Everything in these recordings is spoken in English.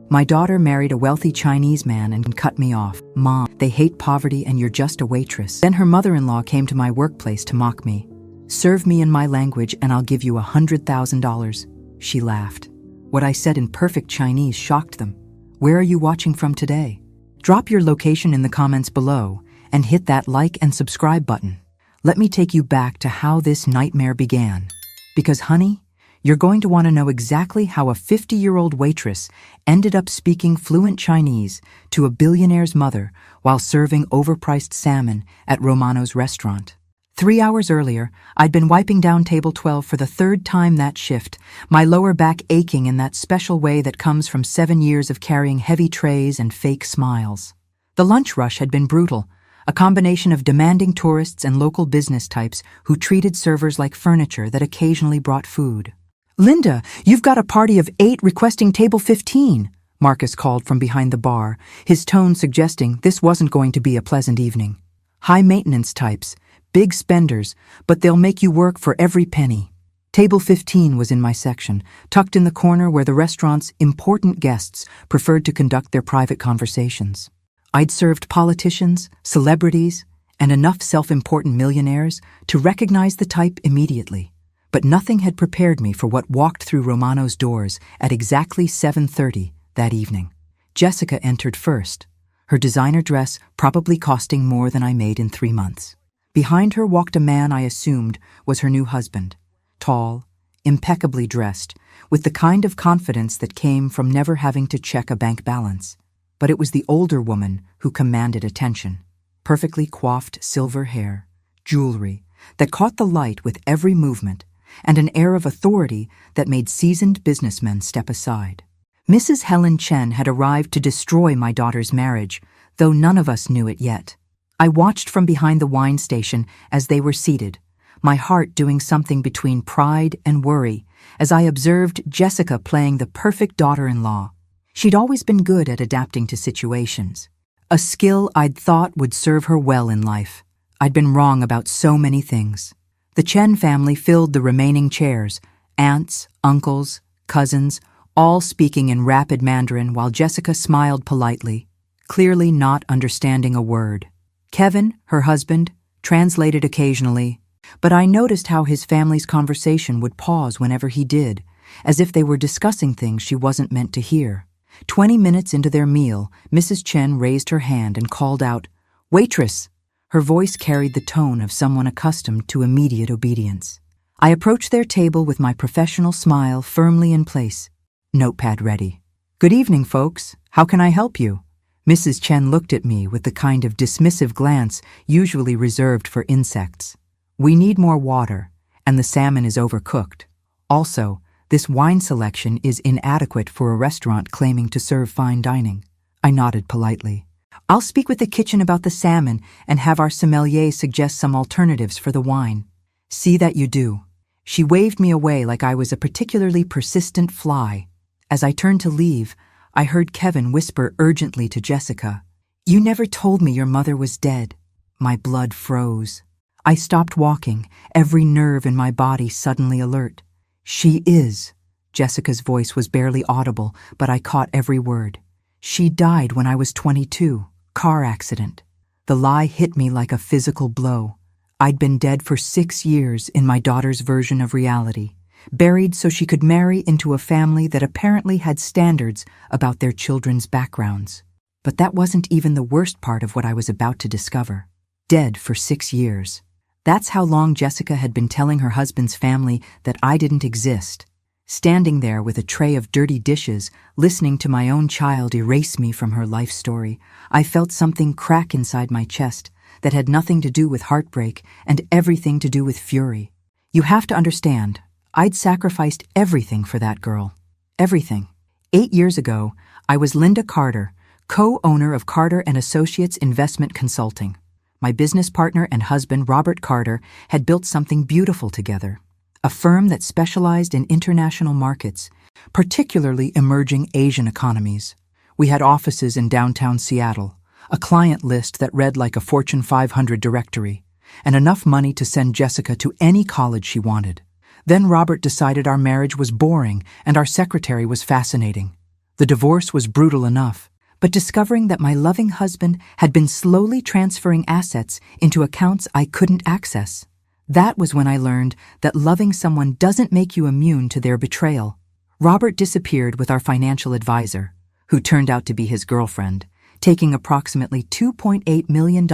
My daughter married a wealthy Chinese man and cut me off. Mom, they hate poverty and you're just a waitress. Then her mother-in-law came to my workplace to mock me. Serve me in my language and I'll give you $100,000. She laughed. What I said in perfect Chinese shocked them. Where are you watching from today? Drop your location in the comments below and hit that like and subscribe button. Let me take you back to how this nightmare began. Because honey, you're going to want to know exactly how a 50-year-old waitress ended up speaking fluent Chinese to a billionaire's mother while serving overpriced salmon at Romano's restaurant. 3 hours earlier, I'd been wiping down table 12 for the third time that shift, my lower back aching in that special way that comes from 7 years of carrying heavy trays and fake smiles. The lunch rush had been brutal, a combination of demanding tourists and local business types who treated servers like furniture that occasionally brought food. Linda, you've got a party of 8 requesting table 15, Marcus called from behind the bar, his tone suggesting this wasn't going to be a pleasant evening. High-maintenance types, big spenders, but they'll make you work for every penny. Table 15 was in my section, tucked in the corner where the restaurant's important guests preferred to conduct their private conversations. I'd served politicians, celebrities, and enough self-important millionaires to recognize the type immediately. But nothing had prepared me for what walked through Romano's doors at exactly 7:30 that evening. Jessica entered first, her designer dress probably costing more than I made in 3 months. Behind her walked a man I assumed was her new husband, tall, impeccably dressed, with the kind of confidence that came from never having to check a bank balance. But it was the older woman who commanded attention. Perfectly coiffed silver hair, jewelry that caught the light with every movement, and an air of authority that made seasoned businessmen step aside. Mrs. Helen Chen had arrived to destroy my daughter's marriage, though none of us knew it yet. I watched from behind the wine station as they were seated, my heart doing something between pride and worry as I observed Jessica playing the perfect daughter-in-law. She'd always been good at adapting to situations, a skill I'd thought would serve her well in life. I'd been wrong about so many things. The Chen family filled the remaining chairs, aunts, uncles, cousins, all speaking in rapid Mandarin while Jessica smiled politely, clearly not understanding a word. Kevin, her husband, translated occasionally, but I noticed how his family's conversation would pause whenever he did, as if they were discussing things she wasn't meant to hear. 20 minutes into their meal, Mrs. Chen raised her hand and called out, "Waitress!" Her voice carried the tone of someone accustomed to immediate obedience. I approached their table with my professional smile firmly in place, notepad ready. "Good evening, folks. How can I help you?" Mrs. Chen looked at me with the kind of dismissive glance usually reserved for insects. "We need more water, and the salmon is overcooked. Also, this wine selection is inadequate for a restaurant claiming to serve fine dining." I nodded politely. "I'll speak with the kitchen about the salmon and have our sommelier suggest some alternatives for the wine." "See that you do." She waved me away like I was a particularly persistent fly. As I turned to leave, I heard Kevin whisper urgently to Jessica, "You never told me your mother was dead." My blood froze. I stopped walking, every nerve in my body suddenly alert. "She is." Jessica's voice was barely audible, but I caught every word. "She died when I was 22. Car accident." The lie hit me like a physical blow. I'd been dead for 6 years in my daughter's version of reality, buried so she could marry into a family that apparently had standards about their children's backgrounds. But that wasn't even the worst part of what I was about to discover. Dead for 6 years. That's how long Jessica had been telling her husband's family that I didn't exist. Standing there with a tray of dirty dishes, listening to my own child erase me from her life story, I felt something crack inside my chest that had nothing to do with heartbreak and everything to do with fury. You have to understand, I'd sacrificed everything for that girl. Everything. 8 years ago, I was Linda Carter, co-owner of Carter & Associates Investment Consulting. My business partner and husband, Robert Carter, had built something beautiful together. A firm that specialized in international markets, particularly emerging Asian economies. We had offices in downtown Seattle, a client list that read like a Fortune 500 directory, and enough money to send Jessica to any college she wanted. Then Robert decided our marriage was boring and our secretary was fascinating. The divorce was brutal enough, but discovering that my loving husband had been slowly transferring assets into accounts I couldn't access, that was when I learned that loving someone doesn't make you immune to their betrayal. Robert disappeared with our financial advisor, who turned out to be his girlfriend, taking approximately $2.8 million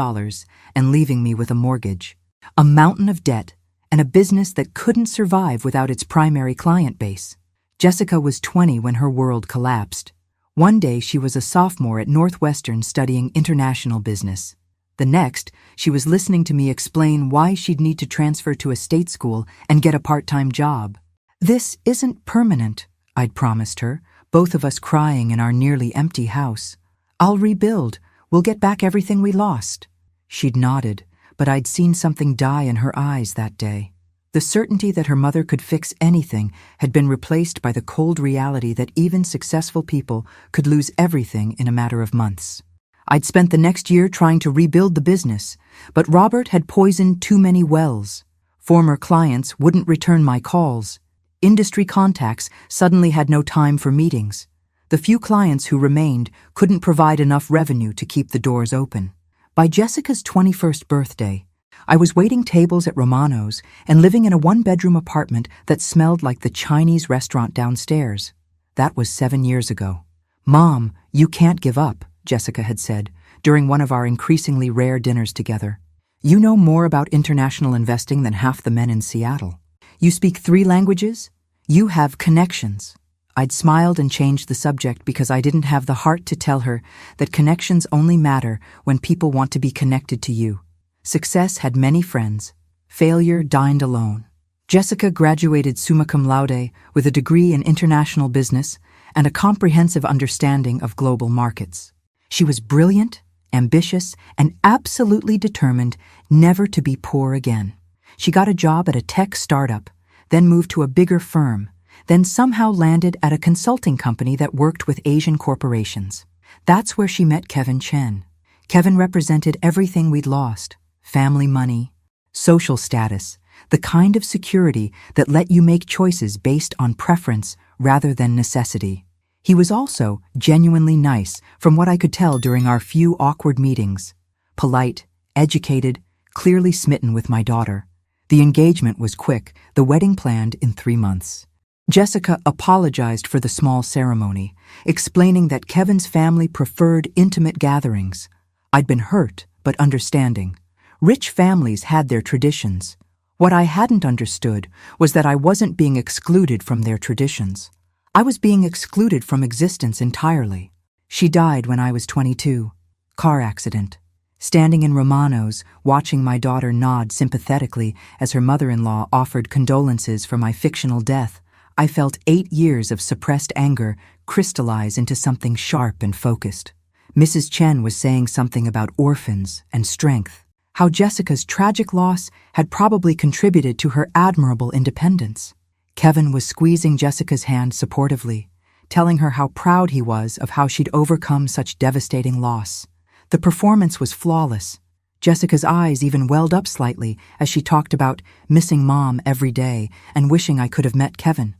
and leaving me with a mortgage, a mountain of debt, and a business that couldn't survive without its primary client base. Jessica was 20 when her world collapsed. One day she was a sophomore at Northwestern studying international business. The next, she was listening to me explain why she'd need to transfer to a state school and get a part-time job. "This isn't permanent," I'd promised her, both of us crying in our nearly empty house. "I'll rebuild. We'll get back everything we lost." She'd nodded, but I'd seen something die in her eyes that day. The certainty that her mother could fix anything had been replaced by the cold reality that even successful people could lose everything in a matter of months. I'd spent the next year trying to rebuild the business, but Robert had poisoned too many wells. Former clients wouldn't return my calls. Industry contacts suddenly had no time for meetings. The few clients who remained couldn't provide enough revenue to keep the doors open. By Jessica's 21st birthday, I was waiting tables at Romano's and living in a one-bedroom apartment that smelled like the Chinese restaurant downstairs. That was 7 years ago. "Mom, you can't give up," Jessica had said during one of our increasingly rare dinners together. "You know more about international investing than half the men in Seattle. You speak 3 languages. You have connections." I'd smiled and changed the subject because I didn't have the heart to tell her that connections only matter when people want to be connected to you. Success had many friends. Failure dined alone. Jessica graduated summa cum laude with a degree in international business and a comprehensive understanding of global markets. She was brilliant, ambitious, and absolutely determined never to be poor again. She got a job at a tech startup, then moved to a bigger firm, then somehow landed at a consulting company that worked with Asian corporations. That's where she met Kevin Chen. Kevin represented everything we'd lost: family money, social status, the kind of security that let you make choices based on preference rather than necessity. He was also genuinely nice, from what I could tell during our few awkward meetings. Polite, educated, clearly smitten with my daughter. The engagement was quick, the wedding planned in 3 months. Jessica apologized for the small ceremony, explaining that Kevin's family preferred intimate gatherings. I'd been hurt, but understanding. Rich families had their traditions. What I hadn't understood was that I wasn't being excluded from their traditions. I was being excluded from existence entirely. She died when I was 22. Car accident. Standing in Romano's, watching my daughter nod sympathetically as her mother-in-law offered condolences for my fictional death, I felt 8 years of suppressed anger crystallize into something sharp and focused. Mrs. Chen was saying something about orphans and strength, how Jessica's tragic loss had probably contributed to her admirable independence. Kevin was squeezing Jessica's hand supportively, telling her how proud he was of how she'd overcome such devastating loss. The performance was flawless. Jessica's eyes even welled up slightly as she talked about missing Mom every day and wishing I could have met Kevin.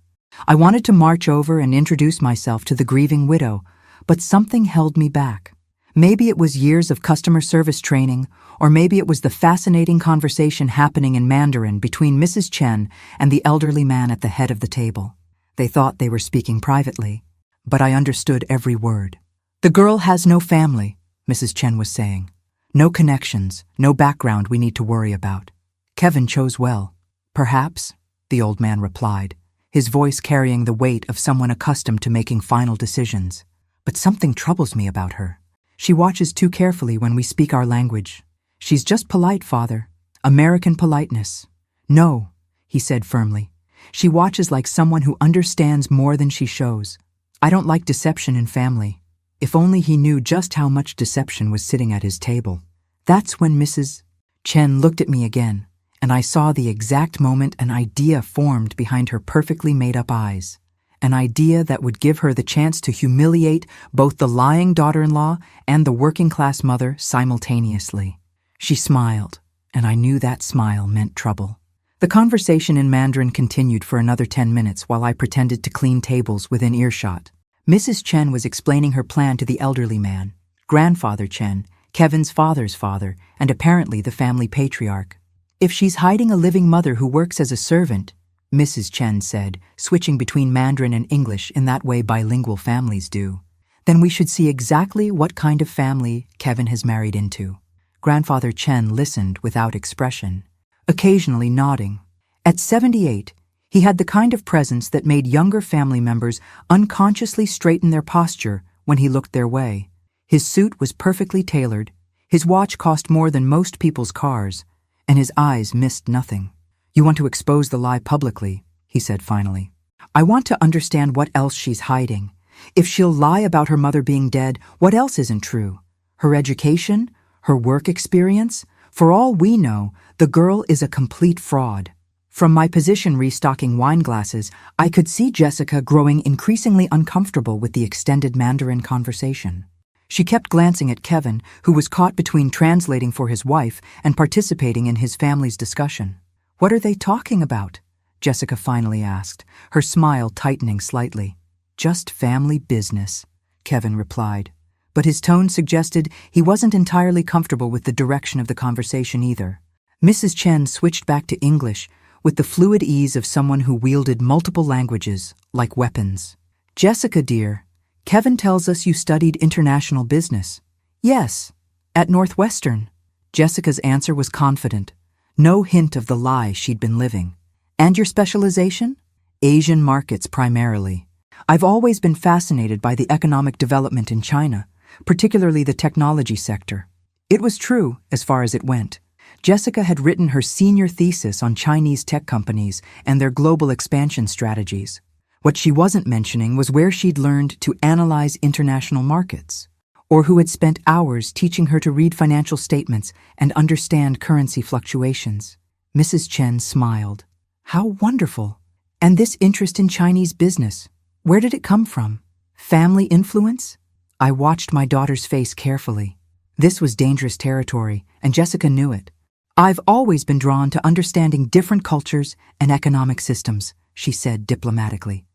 I wanted to march over and introduce myself to the grieving widow, but something held me back. Maybe it was years of customer service training, or maybe it was the fascinating conversation happening in Mandarin between Mrs. Chen and the elderly man at the head of the table. They thought they were speaking privately, but I understood every word. "The girl has no family," Mrs. Chen was saying. "No connections, no background we need to worry about. Kevin chose well." "Perhaps," the old man replied, his voice carrying the weight of someone accustomed to making final decisions. "But something troubles me about her. She watches too carefully when we speak our language. She's just polite, Father. American politeness." "No," he said firmly. "She watches like someone who understands more than she shows. I don't like deception in family." If only he knew just how much deception was sitting at his table. That's when Mrs. Chen looked at me again, and I saw the exact moment an idea formed behind her perfectly made-up eyes. An idea that would give her the chance to humiliate both the lying daughter-in-law and the working-class mother simultaneously. She smiled, and I knew that smile meant trouble. The conversation in Mandarin continued for another 10 minutes while I pretended to clean tables within earshot. Mrs. Chen was explaining her plan to the elderly man, Grandfather Chen, Kevin's father's father, and apparently the family patriarch. If she's hiding a living mother who works as a servant, Mrs. Chen said, switching between Mandarin and English in that way bilingual families do, then we should see exactly what kind of family Kevin has married into. Grandfather Chen listened without expression, occasionally nodding. At 78, he had the kind of presence that made younger family members unconsciously straighten their posture when he looked their way. His suit was perfectly tailored, his watch cost more than most people's cars, and his eyes missed nothing. "You want to expose the lie publicly," he said finally. "I want to understand what else she's hiding. If she'll lie about her mother being dead, what else isn't true? Her education? Her work experience? For all we know, the girl is a complete fraud." From my position restocking wine glasses, I could see Jessica growing increasingly uncomfortable with the extended Mandarin conversation. She kept glancing at Kevin, who was caught between translating for his wife and participating in his family's discussion. "What are they talking about?" Jessica finally asked, her smile tightening slightly. "Just family business," Kevin replied. But his tone suggested he wasn't entirely comfortable with the direction of the conversation either. Mrs. Chen switched back to English with the fluid ease of someone who wielded multiple languages, like weapons. "Jessica, dear, Kevin tells us you studied international business." "Yes, at Northwestern." Jessica's answer was confident, no hint of the lie she'd been living. "And your specialization?" "Asian markets primarily. I've always been fascinated by the economic development in China, particularly the technology sector." It was true, as far as it went. Jessica had written her senior thesis on Chinese tech companies and their global expansion strategies. What she wasn't mentioning was where she'd learned to analyze international markets, or who had spent hours teaching her to read financial statements and understand currency fluctuations. Mrs. Chen smiled. "How wonderful! And this interest in Chinese business, where did it come from? Family influence?" I watched my daughter's face carefully. This was dangerous territory, and Jessica knew it. "I've always been drawn to understanding different cultures and economic systems," she said diplomatically.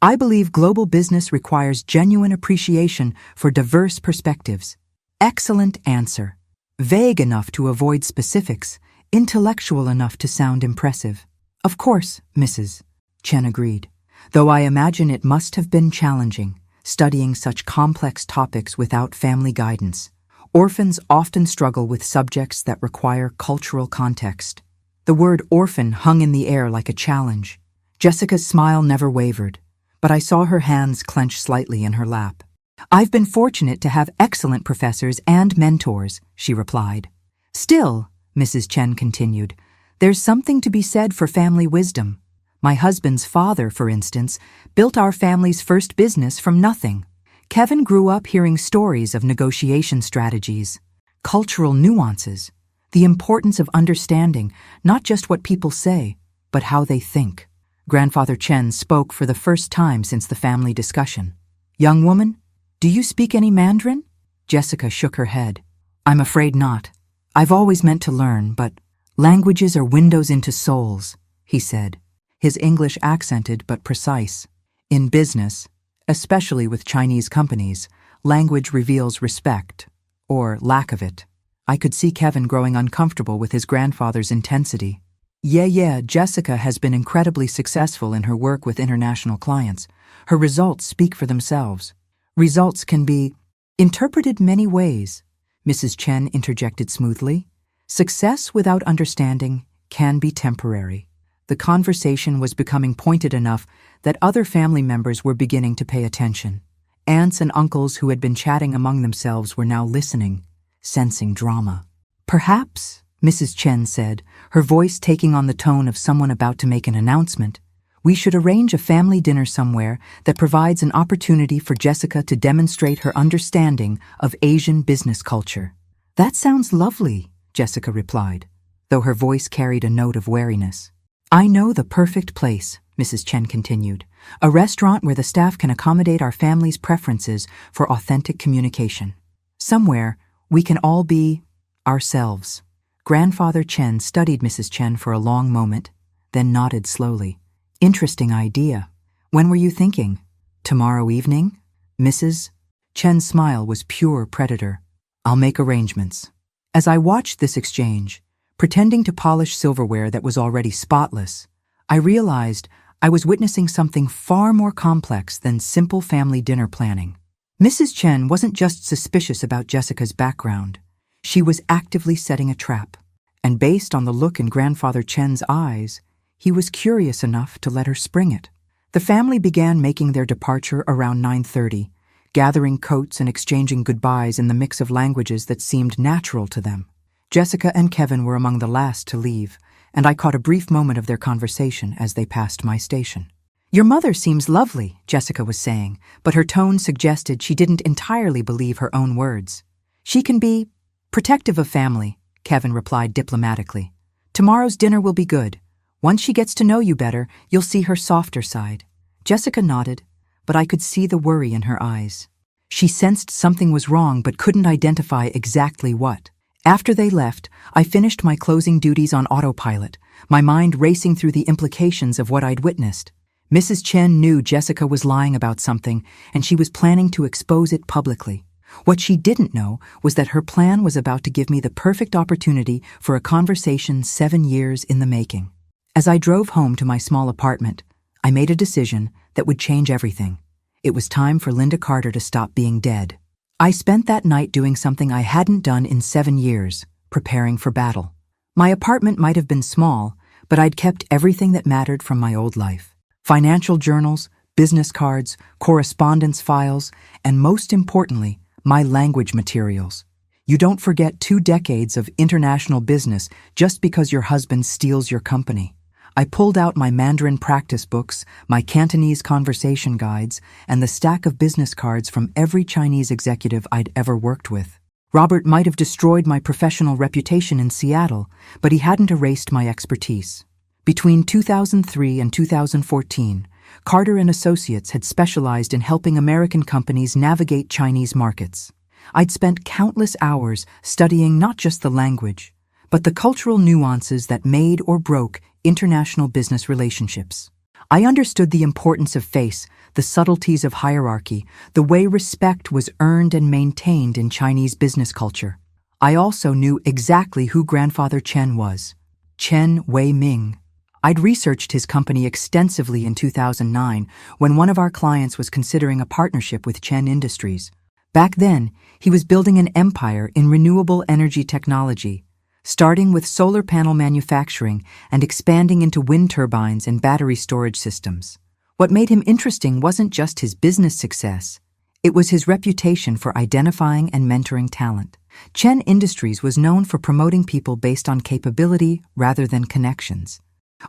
"I believe global business requires genuine appreciation for diverse perspectives." Excellent answer. Vague enough to avoid specifics, intellectual enough to sound impressive. "Of course, Mrs. Chen agreed, though I imagine it must have been challenging, studying such complex topics without family guidance. Orphans often struggle with subjects that require cultural context." The word orphan hung in the air like a challenge. Jessica's smile never wavered, but I saw her hands clench slightly in her lap. "I've been fortunate to have excellent professors and mentors," she replied. "Still," Mrs. Chen continued, "there's something to be said for family wisdom. My husband's father, for instance, built our family's first business from nothing. Kevin grew up hearing stories of negotiation strategies, cultural nuances, the importance of understanding not just what people say, but how they think." Grandfather Chen spoke for the first time since the family discussion. "Young woman, do you speak any Mandarin?" Jessica shook her head. "I'm afraid not. I've always meant to learn, but languages are windows into souls," he said, his English accented but precise. "In business, especially with Chinese companies, language reveals respect, or lack of it." I could see Kevin growing uncomfortable with his grandfather's intensity. Yeah, Jessica has been incredibly successful in her work with international clients. Her results speak for themselves. Results can be interpreted many ways, Mrs. Chen interjected smoothly. Success without understanding can be temporary. The conversation was becoming pointed enough that other family members were beginning to pay attention. Aunts and uncles who had been chatting among themselves were now listening, sensing drama. "Perhaps," Mrs. Chen said, her voice taking on the tone of someone about to make an announcement, "we should arrange a family dinner somewhere that provides an opportunity for Jessica to demonstrate her understanding of Asian business culture." "That sounds lovely," Jessica replied, though her voice carried a note of wariness. "I know the perfect place," Mrs. Chen continued, "a restaurant where the staff can accommodate our family's preferences for authentic communication. Somewhere we can all be ourselves." Grandfather Chen studied Mrs. Chen for a long moment, then nodded slowly. "Interesting idea. When were you thinking? Tomorrow evening?" Mrs. Chen's smile was pure predator. I'll make arrangements. As I watched this exchange, pretending to polish silverware that was already spotless, I realized I was witnessing something far more complex than simple family dinner planning. Mrs. Chen wasn't just suspicious about Jessica's background. She was actively setting a trap. And based on the look in Grandfather Chen's eyes, he was curious enough to let her spring it. The family began making their departure around 9:30, gathering coats and exchanging goodbyes in the mix of languages that seemed natural to them. Jessica and Kevin were among the last to leave, and I caught a brief moment of their conversation as they passed my station. Your mother seems lovely, Jessica was saying, but her tone suggested she didn't entirely believe her own words. She can be protective of family, Kevin replied diplomatically. Tomorrow's dinner will be good. Once she gets to know you better, you'll see her softer side. Jessica nodded, but I could see the worry in her eyes. She sensed something was wrong but couldn't identify exactly what. After they left, I finished my closing duties on autopilot, my mind racing through the implications of what I'd witnessed. Mrs. Chen knew Jessica was lying about something, and she was planning to expose it publicly. What she didn't know was that her plan was about to give me the perfect opportunity for a conversation 7 years in the making. As I drove home to my small apartment, I made a decision that would change everything. It was time for Linda Carter to stop being dead. I spent that night doing something I hadn't done in 7 years, preparing for battle. My apartment might have been small, but I'd kept everything that mattered from my old life. Financial journals, business cards, correspondence files, and most importantly, my language materials. You don't forget 2 decades of international business just because your husband steals your company. I pulled out my Mandarin practice books, my Cantonese conversation guides, and the stack of business cards from every Chinese executive I'd ever worked with. Robert might have destroyed my professional reputation in Seattle, but he hadn't erased my expertise. Between 2003 and 2014, Carter and Associates had specialized in helping American companies navigate Chinese markets. I'd spent countless hours studying not just the language, but the cultural nuances that made or broke international business relationships. I understood the importance of face, the subtleties of hierarchy, the way respect was earned and maintained in Chinese business culture. I also knew exactly who Grandfather Chen was. Chen Wei-ming. I'd researched his company extensively in 2009 when one of our clients was considering a partnership with Chen Industries. Back then, he was building an empire in renewable energy technology, starting with solar panel manufacturing and expanding into wind turbines and battery storage systems. What made him interesting wasn't just his business success, it was his reputation for identifying and mentoring talent. Chen Industries was known for promoting people based on capability rather than connections.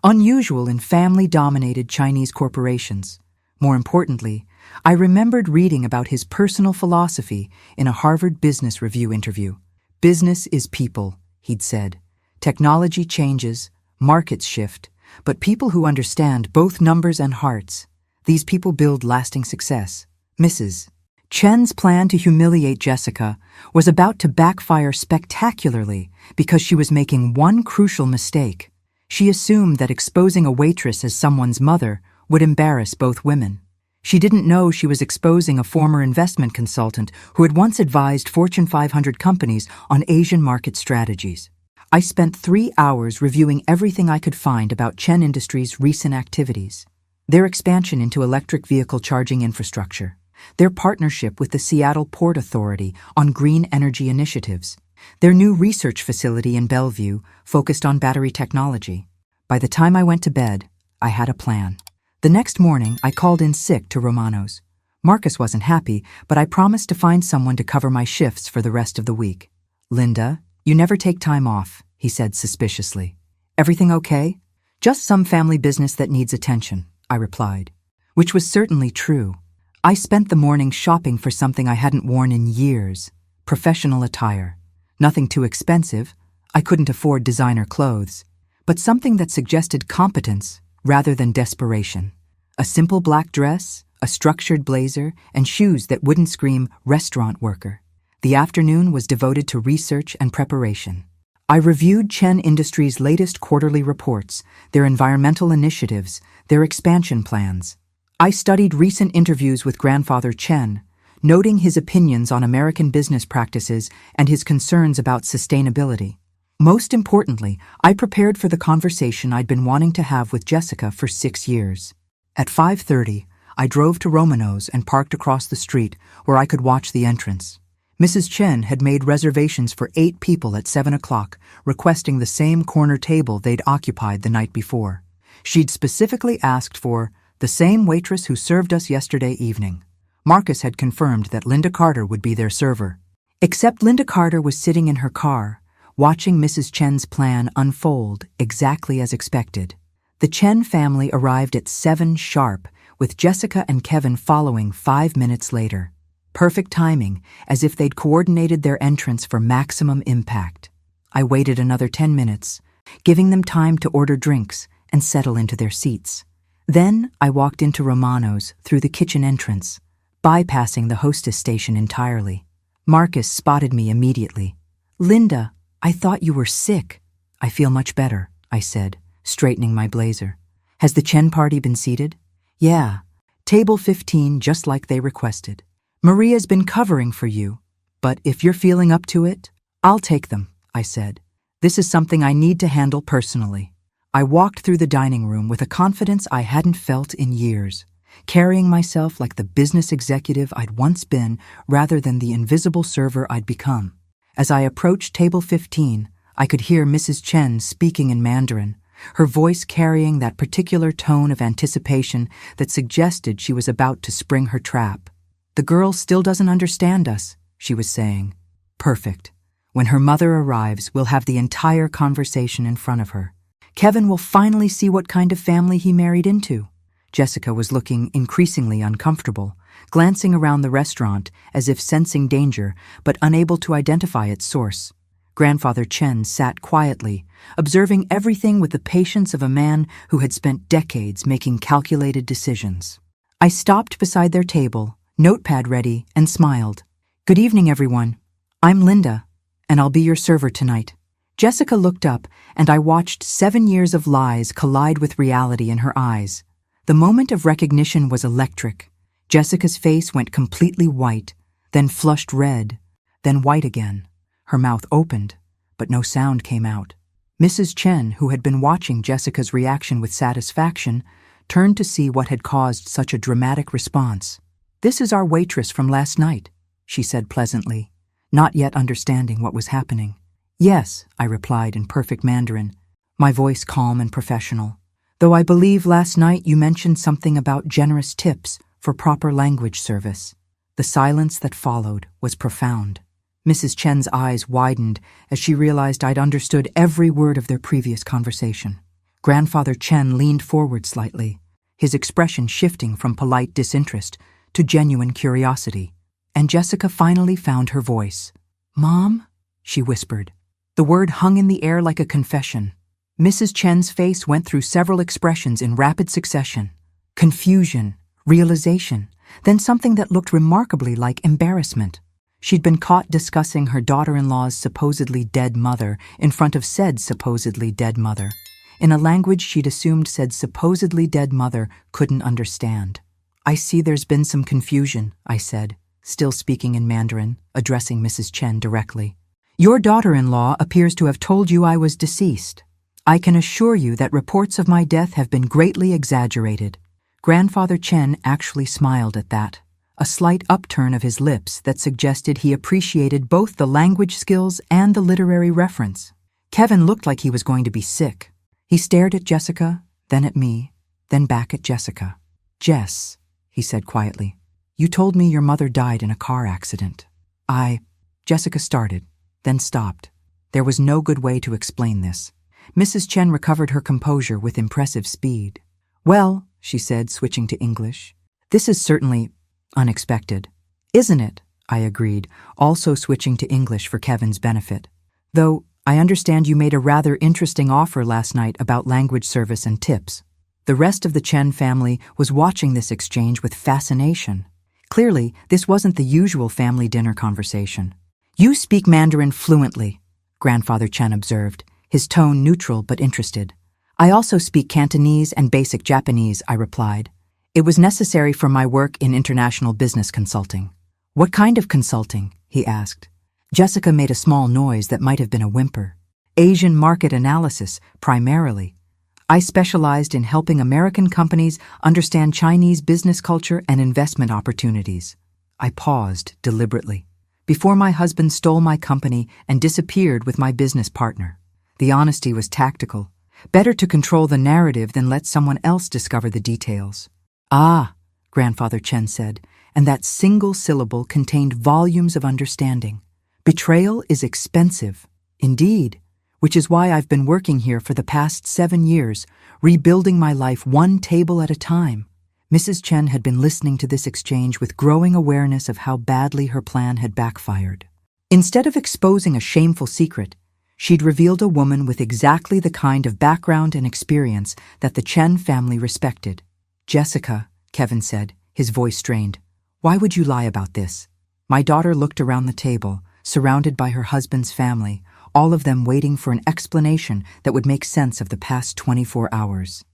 Unusual in family-dominated Chinese corporations. More importantly, I remembered reading about his personal philosophy in a Harvard Business Review interview. Business is people, he'd said. Technology changes, markets shift, but people who understand both numbers and hearts, these people build lasting success. Mrs. Chen's plan to humiliate Jessica was about to backfire spectacularly because she was making one crucial mistake. She assumed that exposing a waitress as someone's mother would embarrass both women. She didn't know she was exposing a former investment consultant who had once advised Fortune 500 companies on Asian market strategies. I spent 3 hours reviewing everything I could find about Chen Industries' recent activities. Their expansion into electric vehicle charging infrastructure, their partnership with the Seattle Port Authority on green energy initiatives, their new research facility in Bellevue focused on battery technology. By the time I went to bed, I had a plan. The next morning, I called in sick to Romano's. Marcus wasn't happy, but I promised to find someone to cover my shifts for the rest of the week. Linda, you never take time off, he said suspiciously. Everything okay? Just some family business that needs attention, I replied, which was certainly true. I spent the morning shopping for something I hadn't worn in years, professional attire. Nothing too expensive, I couldn't afford designer clothes, but something that suggested competence rather than desperation. A simple black dress, a structured blazer, and shoes that wouldn't scream restaurant worker. The afternoon was devoted to research and preparation. I reviewed Chen Industries' latest quarterly reports, their environmental initiatives, their expansion plans. I studied recent interviews with Grandfather Chen, noting his opinions on American business practices and his concerns about sustainability. Most importantly, I prepared for the conversation I'd been wanting to have with Jessica for 6 years. At 5:30, I drove to Romano's and parked across the street where I could watch the entrance. Mrs. Chen had made reservations for 8 people at 7 o'clock, requesting the same corner table they'd occupied the night before. She'd specifically asked for the same waitress who served us yesterday evening. Marcus had confirmed that Linda Carter would be their server. Except Linda Carter was sitting in her car, watching Mrs. Chen's plan unfold exactly as expected. The Chen family arrived at 7 sharp, with Jessica and Kevin following 5 minutes later. Perfect timing, as if they'd coordinated their entrance for maximum impact. I waited another 10 minutes, giving them time to order drinks and settle into their seats. Then I walked into Romano's through the kitchen entrance, bypassing the hostess station entirely. Marcus spotted me immediately. "Linda, I thought you were sick." "I feel much better," I said, straightening my blazer. "Has the Chen party been seated?" "Yeah, table 15, just like they requested. Maria's been covering for you, but if you're feeling up to it, I'll take them," I said. "This is something I need to handle personally." I walked through the dining room with a confidence I hadn't felt in years, carrying myself like the business executive I'd once been rather than the invisible server I'd become. As I approached table 15, I could hear Mrs. Chen speaking in Mandarin, her voice carrying that particular tone of anticipation that suggested she was about to spring her trap. "The girl still doesn't understand us," she was saying. "Perfect. When her mother arrives, we'll have the entire conversation in front of her. Kevin will finally see what kind of family he married into." Jessica was looking increasingly uncomfortable, glancing around the restaurant as if sensing danger but unable to identify its source. Grandfather Chen sat quietly, observing everything with the patience of a man who had spent decades making calculated decisions. I stopped beside their table, notepad ready, and smiled. "Good evening, everyone. I'm Linda, and I'll be your server tonight." Jessica looked up, and I watched 7 years of lies collide with reality in her eyes. The moment of recognition was electric. Jessica's face went completely white, then flushed red, then white again. Her mouth opened, but no sound came out. Mrs. Chen, who had been watching Jessica's reaction with satisfaction, turned to see what had caused such a dramatic response. "This is our waitress from last night," she said pleasantly, not yet understanding what was happening. "Yes," I replied in perfect Mandarin, my voice calm and professional. "Though I believe last night you mentioned something about generous tips for proper language service." The silence that followed was profound. Mrs. Chen's eyes widened as she realized I'd understood every word of their previous conversation. Grandfather Chen leaned forward slightly, his expression shifting from polite disinterest to genuine curiosity. And Jessica finally found her voice. "Mom?" she whispered. The word hung in the air like a confession. Mrs. Chen's face went through several expressions in rapid succession. Confusion, realization, then something that looked remarkably like embarrassment. She'd been caught discussing her daughter-in-law's supposedly dead mother in front of said supposedly dead mother, in a language she'd assumed said supposedly dead mother couldn't understand. "I see there's been some confusion," I said, still speaking in Mandarin, addressing Mrs. Chen directly. "Your daughter-in-law appears to have told you I was deceased. I can assure you that reports of my death have been greatly exaggerated." Grandfather Chen actually smiled at that, a slight upturn of his lips that suggested he appreciated both the language skills and the literary reference. Kevin looked like he was going to be sick. He stared at Jessica, then at me, then back at Jessica. "Jess," he said quietly, "you told me your mother died in a car accident." Jessica started, then stopped. There was no good way to explain this. Mrs. Chen recovered her composure with impressive speed. "Well," she said, switching to English, "this is certainly unexpected." "Isn't it?" I agreed, also switching to English for Kevin's benefit. "Though I understand you made a rather interesting offer last night about language service and tips." The rest of the Chen family was watching this exchange with fascination. Clearly, this wasn't the usual family dinner conversation. "You speak Mandarin fluently," Grandfather Chen observed, his tone neutral but interested. "I also speak Cantonese and basic Japanese," I replied. "It was necessary for my work in international business consulting." What kind of consulting? He asked. Jessica made a small noise that might have been a whimper. Asian market analysis, primarily. I specialized in helping American companies understand Chinese business culture and investment opportunities. I paused deliberately, before my husband stole my company and disappeared with my business partner. The honesty was tactical. Better to control the narrative than let someone else discover the details. Ah, Grandfather Chen said, and that single syllable contained volumes of understanding. Betrayal is expensive. Indeed. Which is why I've been working here for the past 7 years, rebuilding my life one table at a time. Mrs. Chen had been listening to this exchange with growing awareness of how badly her plan had backfired. Instead of exposing a shameful secret, she'd revealed a woman with exactly the kind of background and experience that the Chen family respected. Jessica, Kevin said, his voice strained. Why would you lie about this? My daughter looked around the table, surrounded by her husband's family, all of them waiting for an explanation that would make sense of the past 24 hours.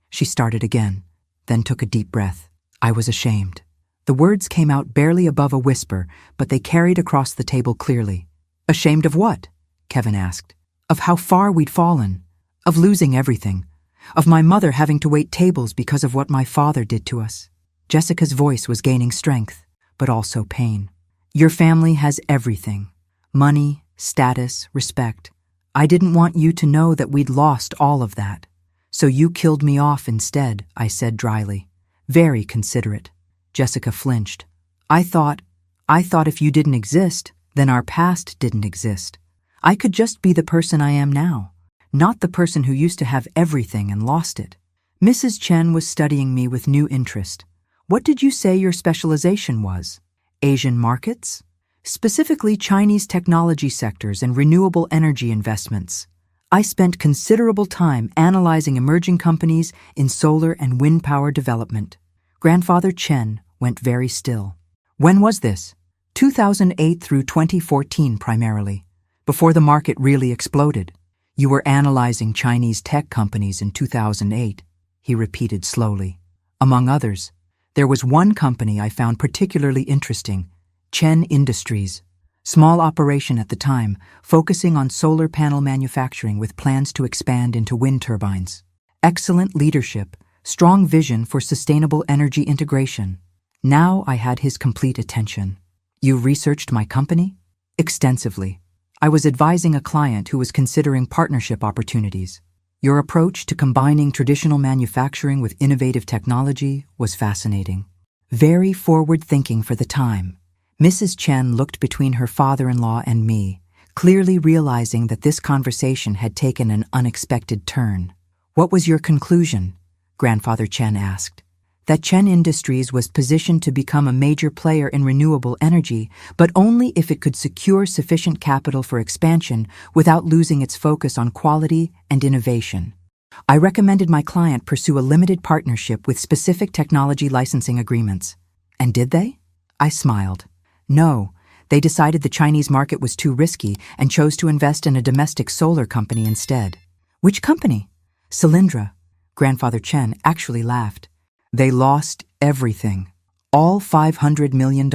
She started again, then took a deep breath. I was ashamed. The words came out barely above a whisper, but they carried across the table clearly. Ashamed of what? Kevin asked. Of how far we'd fallen. Of losing everything. Of my mother having to wait tables because of what my father did to us. Jessica's voice was gaining strength, but also pain. Your family has everything. Money, status, respect. I didn't want you to know that we'd lost all of that. So you killed me off instead, I said dryly. Very considerate. Jessica flinched. I thought if you didn't exist, then our past didn't exist. I could just be the person I am now, not the person who used to have everything and lost it. Mrs. Chen was studying me with new interest. What did you say your specialization was? Asian markets? Specifically Chinese technology sectors and renewable energy investments. I spent considerable time analyzing emerging companies in solar and wind power development. Grandfather Chen went very still. When was this? 2008 through 2014 primarily, before the market really exploded. You were analyzing Chinese tech companies in 2008, he repeated slowly. Among others, there was one company I found particularly interesting, Chen Industries. Small operation at the time, focusing on solar panel manufacturing with plans to expand into wind turbines. Excellent leadership, strong vision for sustainable energy integration. Now I had his complete attention. You researched my company? Extensively. I was advising a client who was considering partnership opportunities. Your approach to combining traditional manufacturing with innovative technology was fascinating. Very forward-thinking for the time. Mrs. Chen looked between her father-in-law and me, clearly realizing that this conversation had taken an unexpected turn. What was your conclusion? Grandfather Chen asked. That Chen Industries was positioned to become a major player in renewable energy, but only if it could secure sufficient capital for expansion without losing its focus on quality and innovation. I recommended my client pursue a limited partnership with specific technology licensing agreements. And did they? I smiled. No, they decided the Chinese market was too risky and chose to invest in a domestic solar company instead. Which company? Solyndra. Grandfather Chen actually laughed. They lost everything. All $500 million,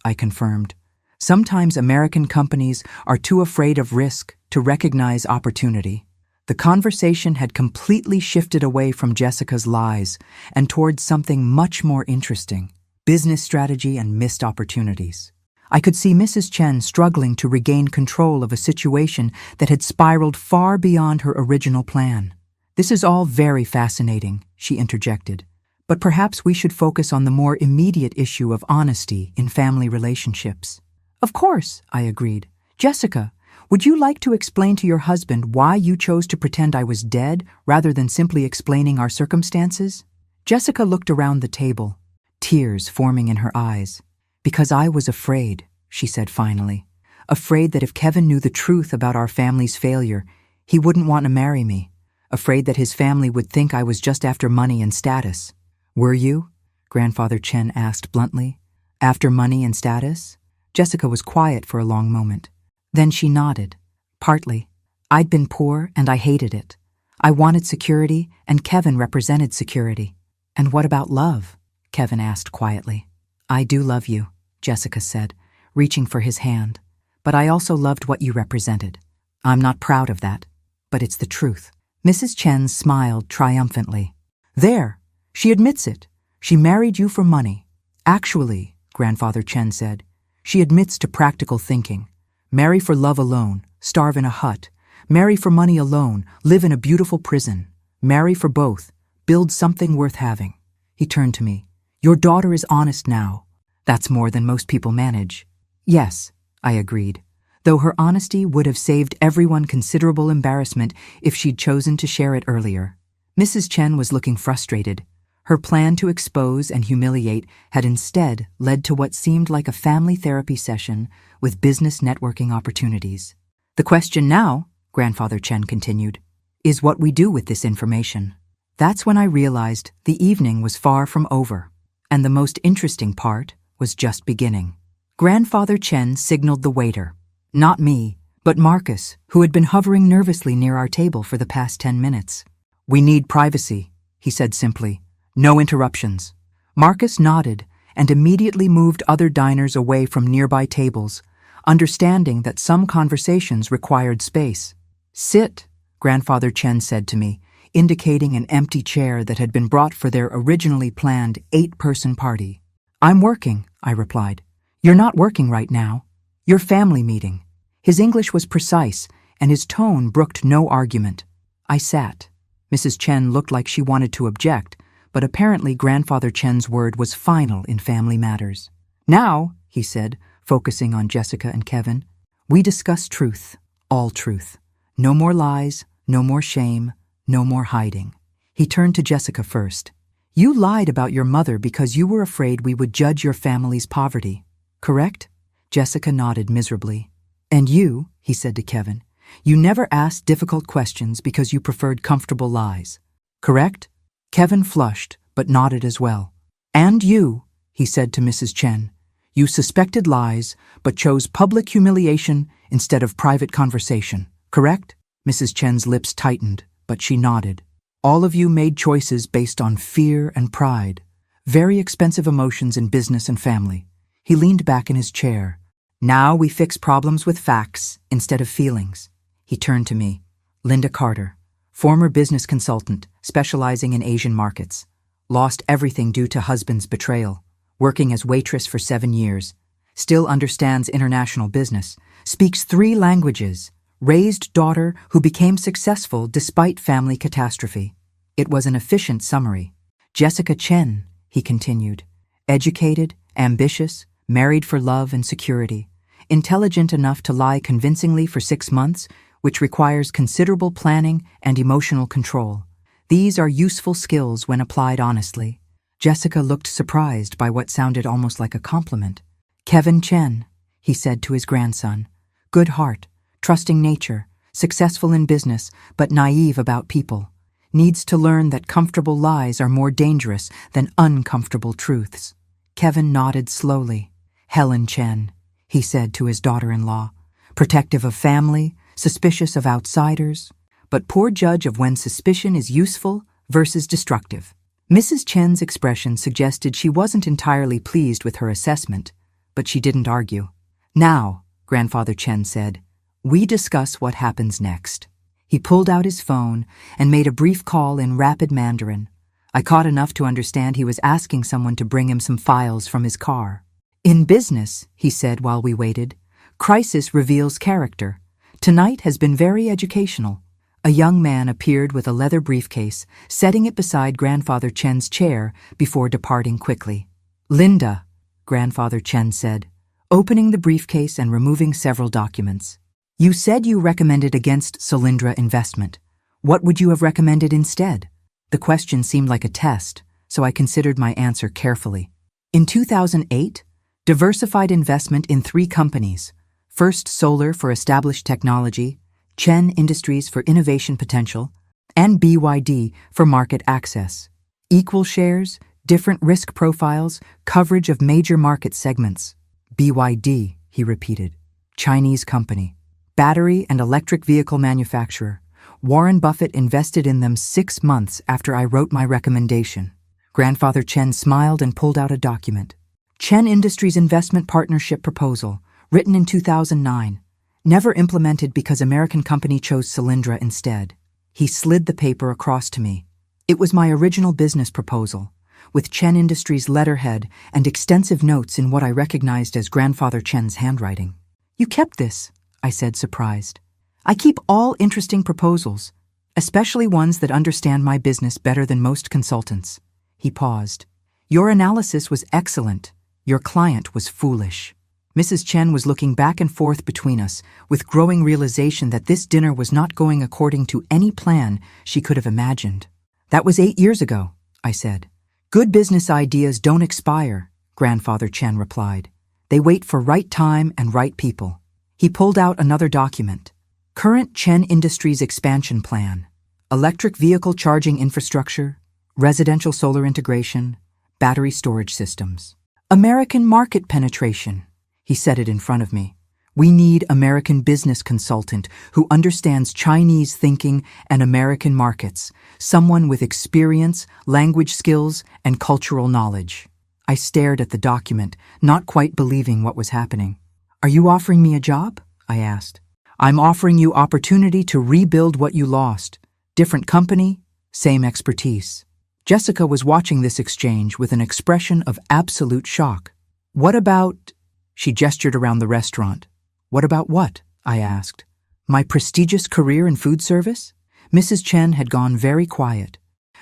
I confirmed. Sometimes American companies are too afraid of risk to recognize opportunity. The conversation had completely shifted away from Jessica's lies and towards something much more interesting. Business strategy and missed opportunities. I could see Mrs. Chen struggling to regain control of a situation that had spiraled far beyond her original plan. This is all very fascinating, she interjected. But perhaps we should focus on the more immediate issue of honesty in family relationships. Of course, I agreed. Jessica, would you like to explain to your husband why you chose to pretend I was dead rather than simply explaining our circumstances? Jessica looked around the table, tears forming in her eyes. Because I was afraid, she said finally. Afraid that if Kevin knew the truth about our family's failure, he wouldn't want to marry me. Afraid that his family would think I was just after money and status. Were you? Grandfather Chen asked bluntly. After money and status? Jessica was quiet for a long moment. Then she nodded. Partly. I'd been poor and I hated it. I wanted security and Kevin represented security. And what about love? Kevin asked quietly. I do love you, Jessica said, reaching for his hand. But I also loved what you represented. I'm not proud of that, but it's the truth. Mrs. Chen smiled triumphantly. There, she admits it. She married you for money. Actually, Grandfather Chen said, she admits to practical thinking. Marry for love alone, starve in a hut. Marry for money alone, live in a beautiful prison. Marry for both, build something worth having. He turned to me. Your daughter is honest now. That's more than most people manage. Yes, I agreed, though her honesty would have saved everyone considerable embarrassment if she'd chosen to share it earlier. Mrs. Chen was looking frustrated. Her plan to expose and humiliate had instead led to what seemed like a family therapy session with business networking opportunities. The question now, Grandfather Chen continued, is what we do with this information. That's when I realized the evening was far from over, and the most interesting part was just beginning. Grandfather Chen signaled the waiter. Not me, but Marcus, who had been hovering nervously near our table for the past 10 minutes. We need privacy, he said simply. No interruptions. Marcus nodded and immediately moved other diners away from nearby tables, understanding that some conversations required space. Sit, Grandfather Chen said to me, indicating an empty chair that had been brought for their originally planned 8-person party. I'm working, I replied. You're not working right now. Your family meeting. His English was precise, and his tone brooked no argument. I sat. Mrs. Chen looked like she wanted to object, but apparently Grandfather Chen's word was final in family matters. Now, he said, focusing on Jessica and Kevin, we discuss truth, all truth. No more lies, no more shame, no more hiding. He turned to Jessica first. You lied about your mother because you were afraid we would judge your family's poverty, correct? Jessica nodded miserably. And you, he said to Kevin, you never asked difficult questions because you preferred comfortable lies, correct? Kevin flushed, but nodded as well. And you, he said to Mrs. Chen, you suspected lies, but chose public humiliation instead of private conversation, correct? Mrs. Chen's lips tightened, but she nodded. All of you made choices based on fear and pride, very expensive emotions in business and family. He leaned back in his chair. Now we fix problems with facts instead of feelings. He turned to me. Linda Carter, former business consultant specializing in Asian markets. Lost everything due to husband's betrayal. Working as waitress for 7 years. Still understands international business. Speaks 3 languages. Raised daughter who became successful despite family catastrophe. It was an efficient summary. Jessica Chen, he continued. Educated, ambitious, married for love and security. Intelligent enough to lie convincingly for 6 months, which requires considerable planning and emotional control. These are useful skills when applied honestly. Jessica looked surprised by what sounded almost like a compliment. Kevin Chen, he said to his grandson. Good heart, trusting nature, successful in business, but naive about people. Needs to learn that comfortable lies are more dangerous than uncomfortable truths. Kevin nodded slowly. Helen Chen, he said to his daughter-in-law. Protective of family, suspicious of outsiders, but poor judge of when suspicion is useful versus destructive. Mrs. Chen's expression suggested she wasn't entirely pleased with her assessment, but she didn't argue. Now, Grandfather Chen said, we discuss what happens next. He pulled out his phone and made a brief call in rapid Mandarin. I caught enough to understand he was asking someone to bring him some files from his car. In business, he said while we waited, crisis reveals character. Tonight has been very educational. A young man appeared with a leather briefcase, setting it beside Grandfather Chen's chair before departing quickly. Linda, Grandfather Chen said, opening the briefcase and removing several documents. You said you recommended against Solyndra investment. What would you have recommended instead? The question seemed like a test, so I considered my answer carefully. In 2008, diversified investment in 3 companies. First Solar for established technology, Chen Industries for innovation potential, and BYD for market access. Equal shares, different risk profiles, coverage of major market segments. BYD, he repeated. Chinese company. Battery and electric vehicle manufacturer. Warren Buffett invested in them 6 months after I wrote my recommendation. Grandfather Chen smiled and pulled out a document. Chen Industries Investment Partnership Proposal, written in 2009. Never implemented because American company chose Solyndra instead. He slid the paper across to me. It was my original business proposal, with Chen Industries' letterhead and extensive notes in what I recognized as Grandfather Chen's handwriting. "You kept this," I said, surprised. "I keep all interesting proposals, especially ones that understand my business better than most consultants." He paused. "Your analysis was excellent. Your client was foolish." Mrs. Chen was looking back and forth between us, with growing realization that this dinner was not going according to any plan she could have imagined. "That was 8 years ago," I said. "Good business ideas don't expire," Grandfather Chen replied. "They wait for right time and right people." He pulled out another document. Current Chen Industries expansion plan. Electric vehicle charging infrastructure, residential solar integration, battery storage systems. American market penetration. He said it in front of me. "We need American business consultant who understands Chinese thinking and American markets, someone with experience, language skills, and cultural knowledge." I stared at the document, not quite believing what was happening. "Are you offering me a job?" I asked. "I'm offering you opportunity to rebuild what you lost. Different company, same expertise." Jessica was watching this exchange with an expression of absolute shock. "What about—" She gestured around the restaurant. "What about what?" I asked. "My prestigious career in food service?" Mrs. Chen had gone very quiet,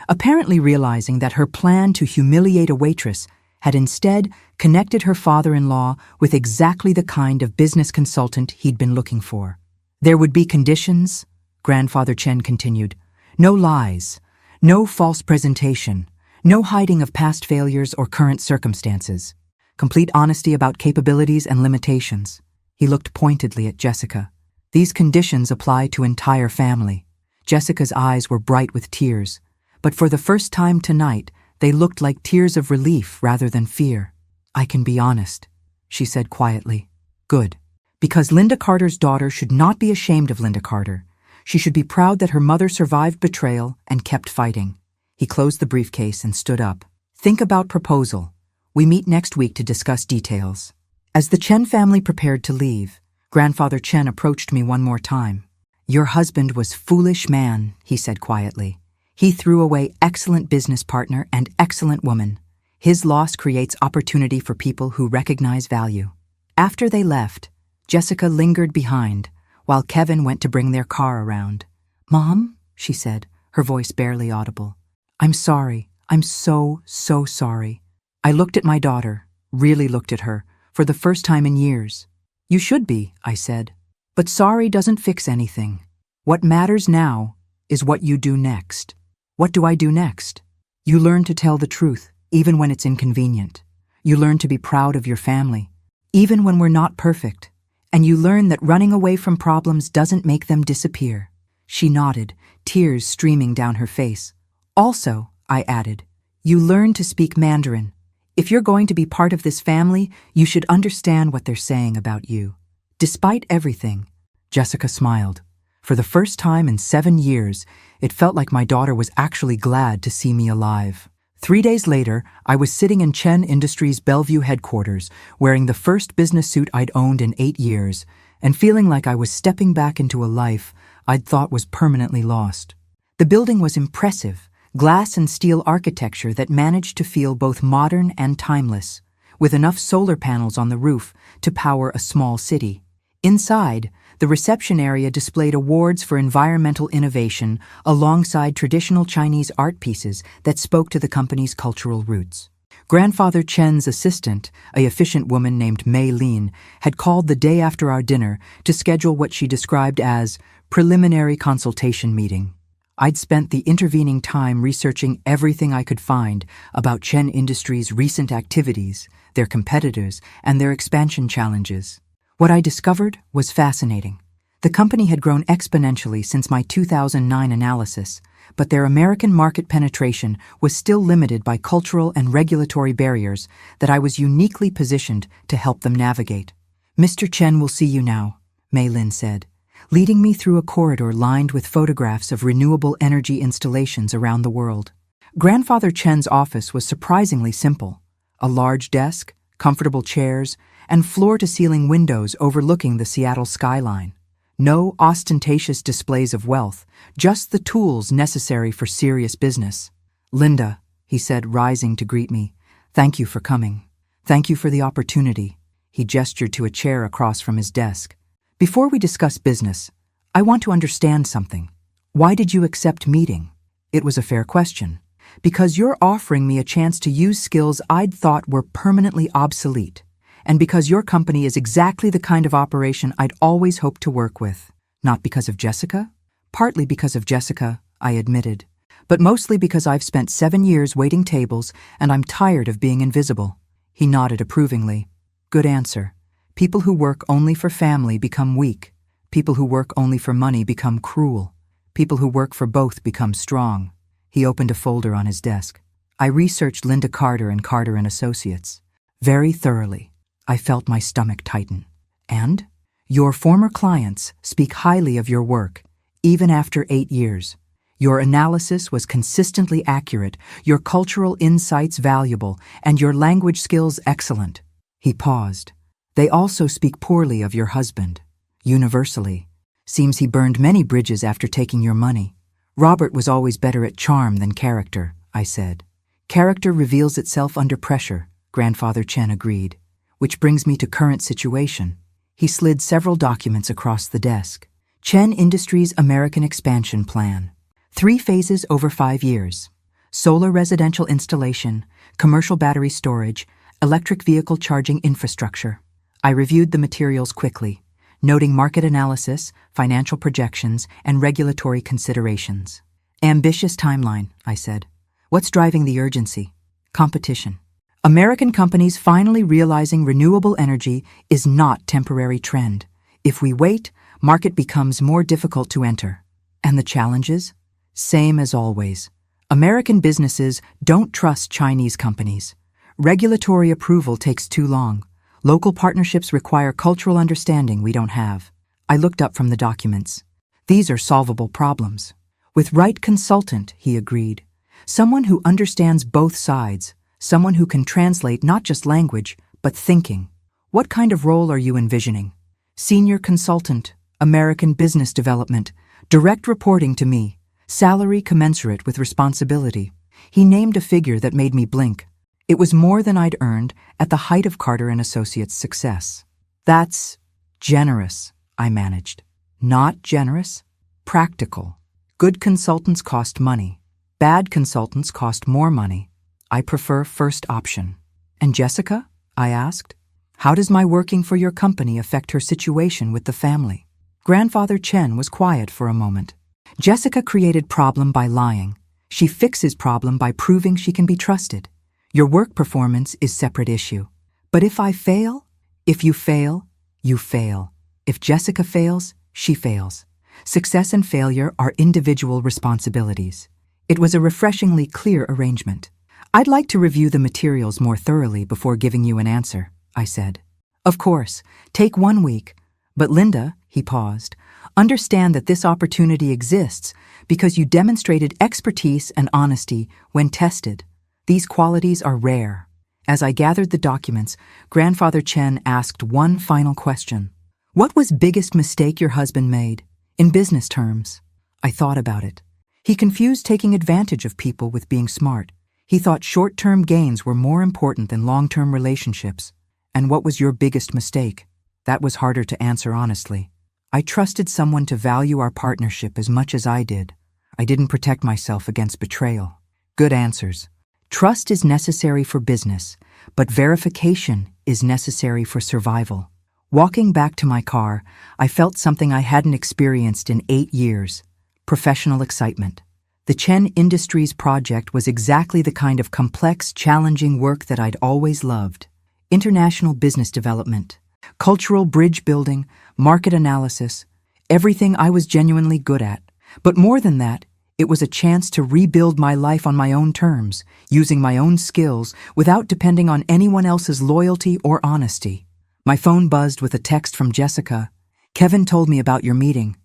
apparently realizing that her plan to humiliate a waitress had instead connected her father-in-law with exactly the kind of business consultant he'd been looking for. "There would be conditions," Grandfather Chen continued. "No lies, no false presentation, no hiding of past failures or current circumstances. Complete honesty about capabilities and limitations." He looked pointedly at Jessica. "These conditions apply to entire family." Jessica's eyes were bright with tears, but for the first time tonight, they looked like tears of relief rather than fear. "I can be honest," she said quietly. "Good. Because Linda Carter's daughter should not be ashamed of Linda Carter. She should be proud that her mother survived betrayal and kept fighting." He closed the briefcase and stood up. "Think about proposal. We meet next week to discuss details." As the Chen family prepared to leave, Grandfather Chen approached me one more time. "Your husband was foolish man," he said quietly. "He threw away excellent business partner and excellent woman. His loss creates opportunity for people who recognize value." After they left, Jessica lingered behind, while Kevin went to bring their car around. "Mom," she said, her voice barely audible. "I'm sorry. I'm so sorry." I looked at my daughter, really looked at her, for the first time in years. "You should be," I said. "But sorry doesn't fix anything. What matters now is what you do next." "What do I do next?" "You learn to tell the truth, even when it's inconvenient. You learn to be proud of your family, even when we're not perfect. And you learn that running away from problems doesn't make them disappear." She nodded, tears streaming down her face. "Also," I added, "you learn to speak Mandarin. If you're going to be part of this family, you should understand what they're saying about you." Despite everything, Jessica smiled. For the first time in 7 years, it felt like my daughter was actually glad to see me alive. 3 days later, I was sitting in Chen Industries' Bellevue headquarters, wearing the first business suit I'd owned in 8 years, and feeling like I was stepping back into a life I'd thought was permanently lost. The building was impressive, glass and steel architecture that managed to feel both modern and timeless, with enough solar panels on the roof to power a small city. Inside, the reception area displayed awards for environmental innovation alongside traditional Chinese art pieces that spoke to the company's cultural roots. Grandfather Chen's assistant, a efficient woman named Mei Lin, had called the day after our dinner to schedule what she described as preliminary consultation meeting. I'd spent the intervening time researching everything I could find about Chen Industries' recent activities, their competitors, and their expansion challenges. What I discovered was fascinating. The company had grown exponentially since my 2009 analysis, but their American market penetration was still limited by cultural and regulatory barriers that I was uniquely positioned to help them navigate. "Mr. Chen will see you now," Mei Lin said, leading me through a corridor lined with photographs of renewable energy installations around the world. Grandfather Chen's office was surprisingly simple: a large desk, comfortable chairs, and floor-to-ceiling windows overlooking the Seattle skyline. No ostentatious displays of wealth, just the tools necessary for serious business. "Linda," he said, rising to greet me, "thank you for coming. Thank you for the opportunity." He gestured to a chair across from his desk. "Before we discuss business, I want to understand something. Why did you accept meeting?" It was a fair question. "Because you're offering me a chance to use skills I'd thought were permanently obsolete, and because your company is exactly the kind of operation I'd always hoped to work with." "Not because of Jessica?" "Partly because of Jessica," I admitted, "but mostly because I've spent 7 years waiting tables and I'm tired of being invisible." He nodded approvingly. "Good answer. People who work only for family become weak. People who work only for money become cruel. People who work for both become strong." He opened a folder on his desk. "I researched Linda Carter and Carter and Associates very thoroughly." I felt my stomach tighten. "And? Your former clients speak highly of your work, even after 8 years. Your analysis was consistently accurate, your cultural insights valuable, and your language skills excellent." He paused. "They also speak poorly of your husband. Universally. Seems he burned many bridges after taking your money." "Robert was always better at charm than character," I said. "Character reveals itself under pressure," Grandfather Chen agreed. "Which brings me to current situation." He slid several documents across the desk. "Chen Industries' American Expansion Plan. 3 phases over 5 years. Solar residential installation, commercial battery storage, electric vehicle charging infrastructure." I reviewed the materials quickly, noting market analysis, financial projections, and regulatory considerations. "Ambitious timeline," I said. "What's driving the urgency?" "Competition. American companies finally realizing renewable energy is not temporary trend. If we wait, market becomes more difficult to enter." "And the challenges?" "Same as always. American businesses don't trust Chinese companies. Regulatory approval takes too long. Local partnerships require cultural understanding we don't have." I looked up from the documents. "These are solvable problems. With right consultant," he agreed. "Someone who understands both sides, someone who can translate not just language, but thinking." "What kind of role are you envisioning?" "Senior consultant, American business development, direct reporting to me, salary commensurate with responsibility." He named a figure that made me blink. It was more than I'd earned at the height of Carter and Associates' success. "That's generous," I managed. "Not generous, practical. Good consultants cost money. Bad consultants cost more money. I prefer first option." "And Jessica?" I asked. "How does my working for your company affect her situation with the family?" Grandfather Chen was quiet for a moment. "Jessica created problem by lying. She fixes problem by proving she can be trusted. Your work performance is separate issue. But if I fail, if you fail, you fail. If Jessica fails, she fails. Success and failure are individual responsibilities." It was a refreshingly clear arrangement. "I'd like to review the materials more thoroughly before giving you an answer," I said. "Of course, take 1 week. But Linda," he paused, "understand that this opportunity exists because you demonstrated expertise and honesty when tested. These qualities are rare." As I gathered the documents, Grandfather Chen asked one final question. "What was biggest mistake your husband made, in business terms?" I thought about it. He confused taking advantage of people with being smart. He thought short-term gains were more important than long-term relationships. "And what was your biggest mistake?" That was harder to answer honestly. I trusted someone to value our partnership as much as I did. I didn't protect myself against betrayal. Good answers. Trust is necessary for business, but verification is necessary for survival. Walking back to my car, I felt something I hadn't experienced in 8 years: professional excitement. The Chen Industries project was exactly the kind of complex, challenging work that I'd always loved. International business development, cultural bridge building, market analysis, everything I was genuinely good at. But more than that, it was a chance to rebuild my life on my own terms, using my own skills without depending on anyone else's loyalty or honesty. My phone buzzed with a text from Jessica. "Kevin told me about your meeting.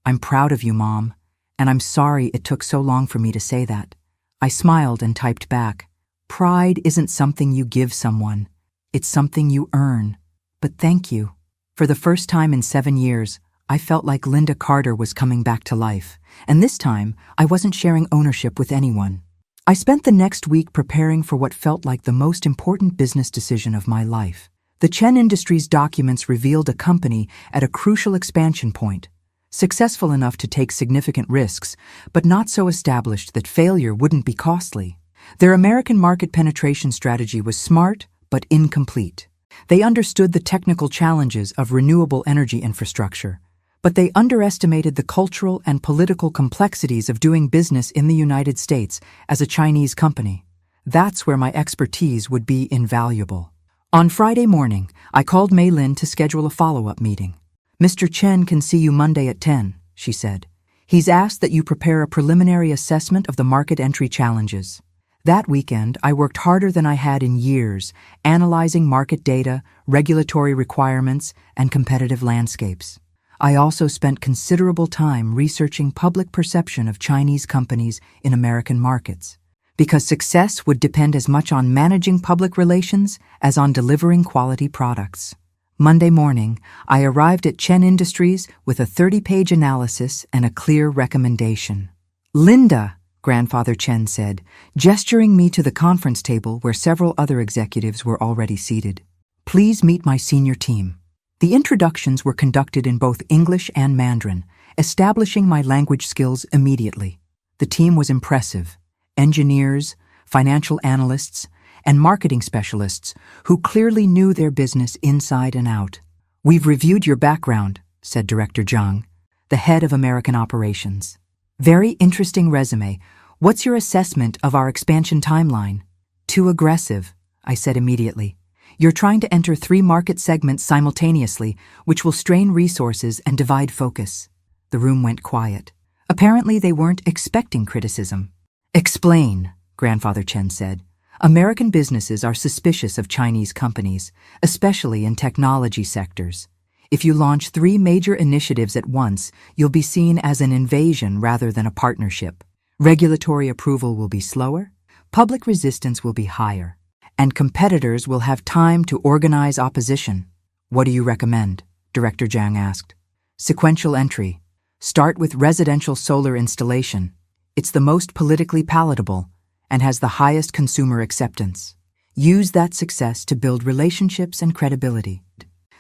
I'm proud of you, Mom, and I'm sorry it took so long for me to say that." I smiled and typed back, "Pride isn't something you give someone. It's something you earn. But thank you. For the first time in 7 years, I felt like Linda Carter was coming back to life, and this time I wasn't sharing ownership with anyone. I spent the next week preparing for what felt like the most important business decision of my life. The Chen Industries documents revealed a company at a crucial expansion point, successful enough to take significant risks, but not so established that failure wouldn't be costly. Their American market penetration strategy was smart but incomplete. They understood the technical challenges of renewable energy infrastructure, but they underestimated the cultural and political complexities of doing business in the United States as a Chinese company. That's where my expertise would be invaluable. On Friday morning, I called Mei Lin to schedule a follow-up meeting. "Mr. Chen can see you Monday at 10, she said. "He's asked that you prepare a preliminary assessment of the market entry challenges." That weekend, I worked harder than I had in years, analyzing market data, regulatory requirements, and competitive landscapes. I also spent considerable time researching public perception of Chinese companies in American markets, because success would depend as much on managing public relations as on delivering quality products. Monday morning, I arrived at Chen Industries with a 30-page analysis and a clear recommendation. "Linda," Grandfather Chen said, gesturing me to the conference table where several other executives were already seated. "Please meet my senior team." The introductions were conducted in both English and Mandarin, establishing my language skills immediately. The team was impressive: engineers, financial analysts, and marketing specialists who clearly knew their business inside and out. "We've reviewed your background," said Director Zhang, the head of American operations. "Very interesting resume. What's your assessment of our expansion timeline?" "Too aggressive," I said immediately. "You're trying to enter 3 market segments simultaneously, which will strain resources and divide focus." The room went quiet. Apparently they weren't expecting criticism. "Explain," Grandfather Chen said. "American businesses are suspicious of Chinese companies, especially in technology sectors. If you launch 3 major initiatives at once, you'll be seen as an invasion rather than a partnership. Regulatory approval will be slower, public resistance will be higher, and competitors will have time to organize opposition." "What do you recommend?" Director Zhang asked. "Sequential entry. Start with residential solar installation. It's the most politically palatable and has the highest consumer acceptance. Use that success to build relationships and credibility.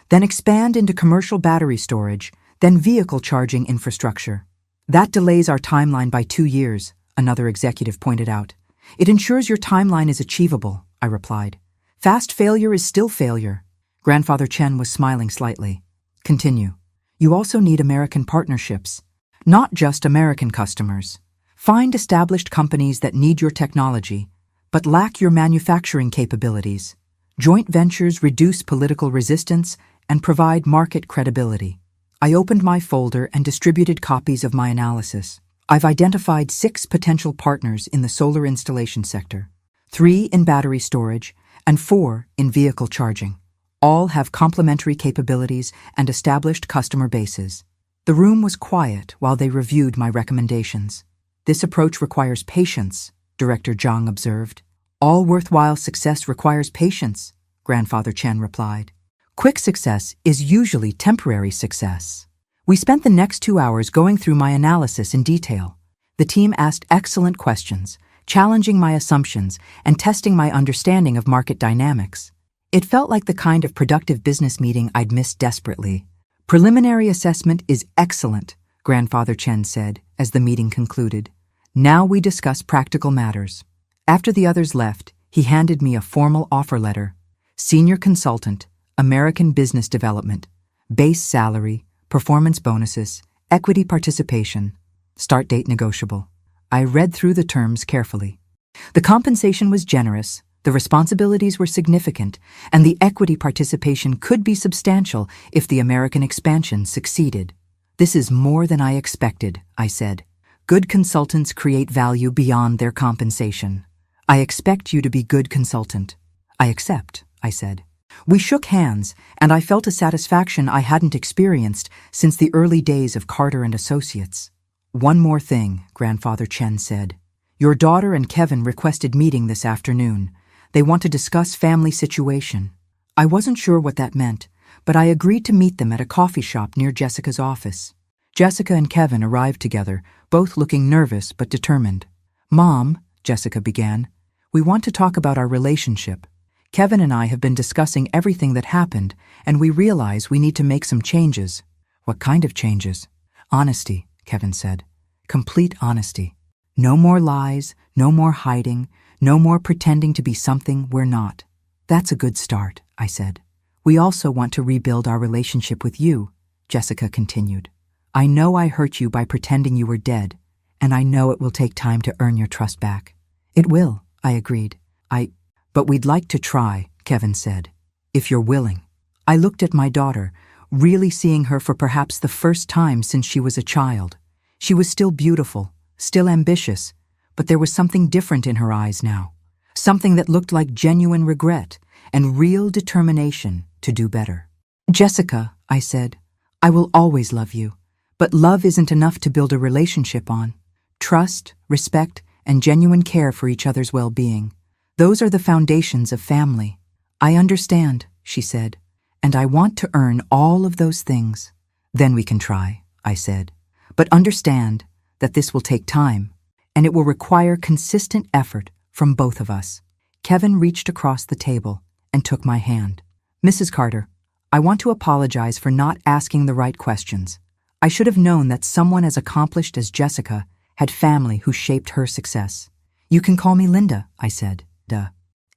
Then expand into commercial battery storage, then vehicle charging infrastructure. That delays our timeline by 2 years, another executive pointed out. "It ensures your timeline is achievable," I replied. "Fast failure is still failure." Grandfather Chen was smiling slightly. "Continue. You also need American partnerships, not just American customers. Find established companies that need your technology, but lack your manufacturing capabilities. Joint ventures reduce political resistance and provide market credibility." I opened my folder and distributed copies of my analysis. I've identified 6 potential partners in the solar installation sector, 3 in battery storage, and 4 in vehicle charging. All have complementary capabilities and established customer bases. The room was quiet while they reviewed my recommendations. "This approach requires patience," Director Zhang observed. "All worthwhile success requires patience," Grandfather Chen replied. "Quick success is usually temporary success." We spent the next 2 hours going through my analysis in detail. The team asked excellent questions, challenging my assumptions and testing my understanding of market dynamics. It felt like the kind of productive business meeting I'd missed desperately. "Preliminary assessment is excellent," Grandfather Chen said as the meeting concluded. "Now we discuss practical matters." After the others left, he handed me a formal offer letter. Senior consultant, American business development, base salary, performance bonuses, equity participation, start date negotiable. I read through the terms carefully. The compensation was generous, the responsibilities were significant, and the equity participation could be substantial if the American expansion succeeded. "This is more than I expected," I said. "Good consultants create value beyond their compensation. I expect you to be good consultant." "I accept," I said. We shook hands, and I felt a satisfaction I hadn't experienced since the early days of Carter and Associates. "One more thing," Grandfather Chen said. "Your daughter and Kevin requested meeting this afternoon. They want to discuss family situation." I wasn't sure what that meant, but I agreed to meet them at a coffee shop near Jessica's office. Jessica and Kevin arrived together, both looking nervous but determined. "Mom," Jessica began, "we want to talk about our relationship. Kevin and I have been discussing everything that happened, and we realize we need to make some changes." "What kind of changes?" "Honesty," Kevin said. "Complete honesty. No more lies, no more hiding, no more pretending to be something we're not." "That's a good start," I said. "We also want to rebuild our relationship with you," Jessica continued. "I know I hurt you by pretending you were dead, and I know it will take time to earn your trust back." "It will," I agreed. But we'd like to try," Kevin said, "if you're willing." I looked at my daughter, really seeing her for perhaps the first time since she was a child. She was still beautiful, still ambitious, but there was something different in her eyes now. Something that looked like genuine regret and real determination to do better. "Jessica," I said, "I will always love you, but love isn't enough to build a relationship on. Trust, respect, and genuine care for each other's well-being. Those are the foundations of family." "I understand," she said, "and I want to earn all of those things." "Then we can try," I said. "But understand that this will take time, and it will require consistent effort from both of us." Kevin reached across the table and took my hand. "Mrs. Carter, I want to apologize for not asking the right questions. I should have known that someone as accomplished as Jessica had family who shaped her success." "You can call me Linda," I said.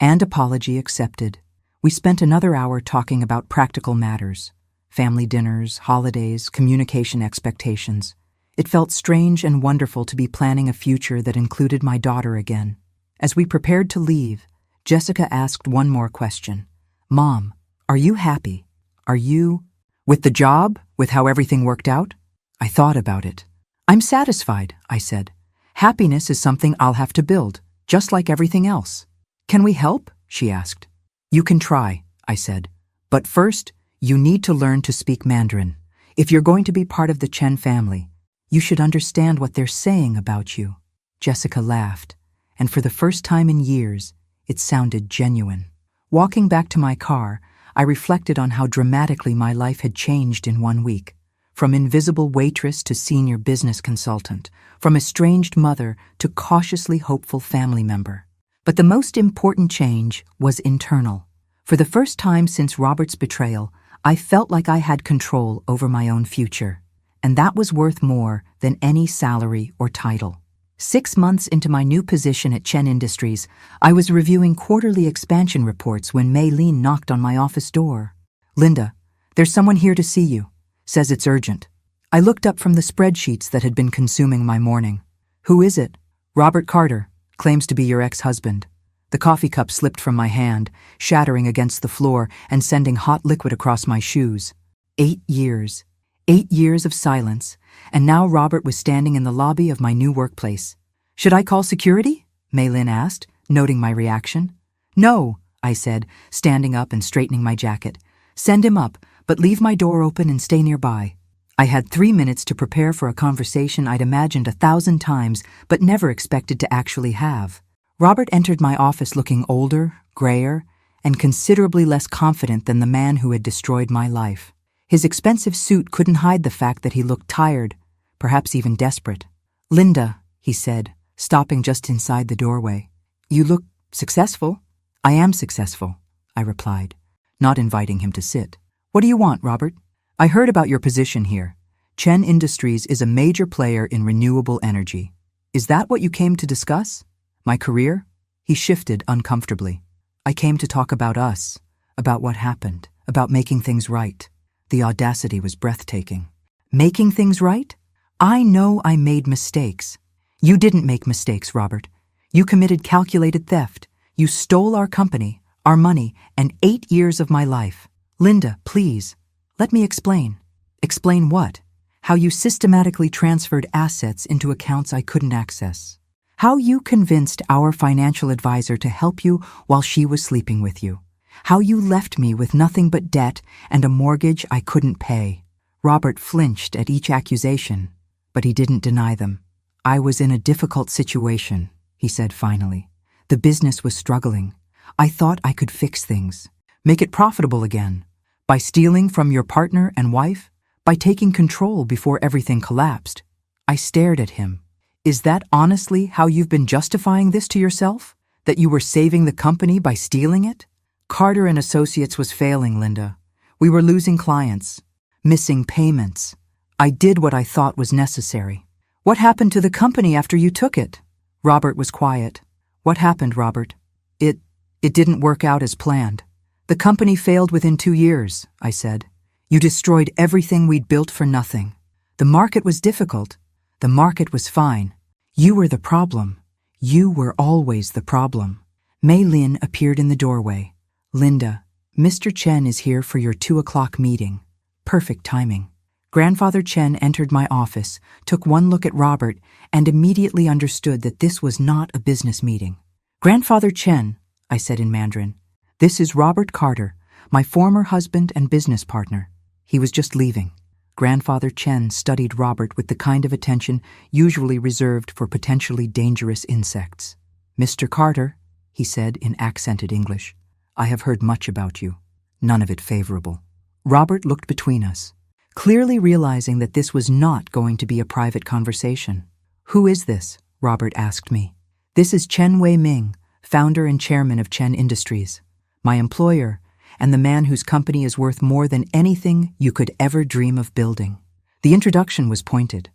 And apology accepted. We spent another hour talking about practical matters: family dinners, holidays, communication expectations. It felt strange and wonderful to be planning a future that included my daughter again. As we prepared to leave, Jessica asked one more question. "Mom, are you happy? Are you—" "With the job? With how everything worked out?" I thought about it. "I'm satisfied," I said. "Happiness is something I'll have to build, just like everything else." "Can we help?" she asked. "You can try," I said. "But first, you need to learn to speak Mandarin. If you're going to be part of the Chen family, you should understand what they're saying about you." Jessica laughed, and for the first time in years, it sounded genuine. Walking back to my car, I reflected on how dramatically my life had changed in 1 week. From invisible waitress to senior business consultant, from estranged mother to cautiously hopeful family member. But the most important change was internal. For the first time since Robert's betrayal, I felt like I had control over my own future, and that was worth more than any salary or title. 6 months into my new position at Chen Industries, I was reviewing quarterly expansion reports when Maylene knocked on my office door. "Linda, there's someone here to see you. Says it's urgent." I looked up from the spreadsheets that had been consuming my morning. "Who is it?" "Robert Carter. Claims to be your ex-husband." The coffee cup slipped from my hand, shattering against the floor and sending hot liquid across my shoes. 8 years. 8 years of silence, and now Robert was standing in the lobby of my new workplace. "Should I call security?" Maylin asked, noting my reaction. "No," I said, standing up and straightening my jacket. "Send him up, but leave my door open and stay nearby." I had 3 minutes to prepare for a conversation I'd imagined 1,000 times, but never expected to actually have. Robert entered my office looking older, grayer, and considerably less confident than the man who had destroyed my life. His expensive suit couldn't hide the fact that he looked tired, perhaps even desperate. "Linda," he said, stopping just inside the doorway. "You look successful." "I am successful," I replied, not inviting him to sit. "What do you want, Robert?" "I heard about your position here. Chen Industries is a major player in renewable energy. Is that what you came to discuss? My career?" He shifted uncomfortably. "I came to talk about us, about what happened, about making things right." The audacity was breathtaking. "Making things right? I know I made mistakes." "You didn't make mistakes, Robert. You committed calculated theft. You stole our company, our money, and 8 years of my life." "Linda, please. Let me explain." "Explain what?" "How you systematically transferred assets into accounts I couldn't access. How you convinced our financial advisor to help you while she was sleeping with you. How you left me with nothing but debt and a mortgage I couldn't pay." Robert flinched at each accusation, but he didn't deny them. "I was in a difficult situation," he said finally. "The business was struggling. I thought I could fix things. Make it profitable again. By stealing from your partner and wife? By taking control before everything collapsed? I stared at him. Is that honestly how you've been justifying this to yourself? That you were saving the company by stealing it? Carter and Associates was failing, Linda. We were losing clients, missing payments. I did what I thought was necessary. What happened to the company after you took it? Robert was quiet. What happened, Robert? It didn't work out as planned. The company failed within 2 years, I said. You destroyed everything we'd built for nothing. The market was difficult. The market was fine. You were the problem. You were always the problem. Mei Lin appeared in the doorway. Linda, Mr. Chen is here for your 2 o'clock meeting. Perfect timing. Grandfather Chen entered my office, took one look at Robert, and immediately understood that this was not a business meeting. Grandfather Chen, I said in Mandarin, this is Robert Carter, my former husband and business partner. He was just leaving. Grandfather Chen studied Robert with the kind of attention usually reserved for potentially dangerous insects. Mr. Carter, he said in accented English, I have heard much about you. None of it favorable. Robert looked between us, clearly realizing that this was not going to be a private conversation. Who is this? Robert asked me. This is Chen Wei-ming, founder and chairman of Chen Industries, my employer, and the man whose company is worth more than anything you could ever dream of building. The introduction was pointed.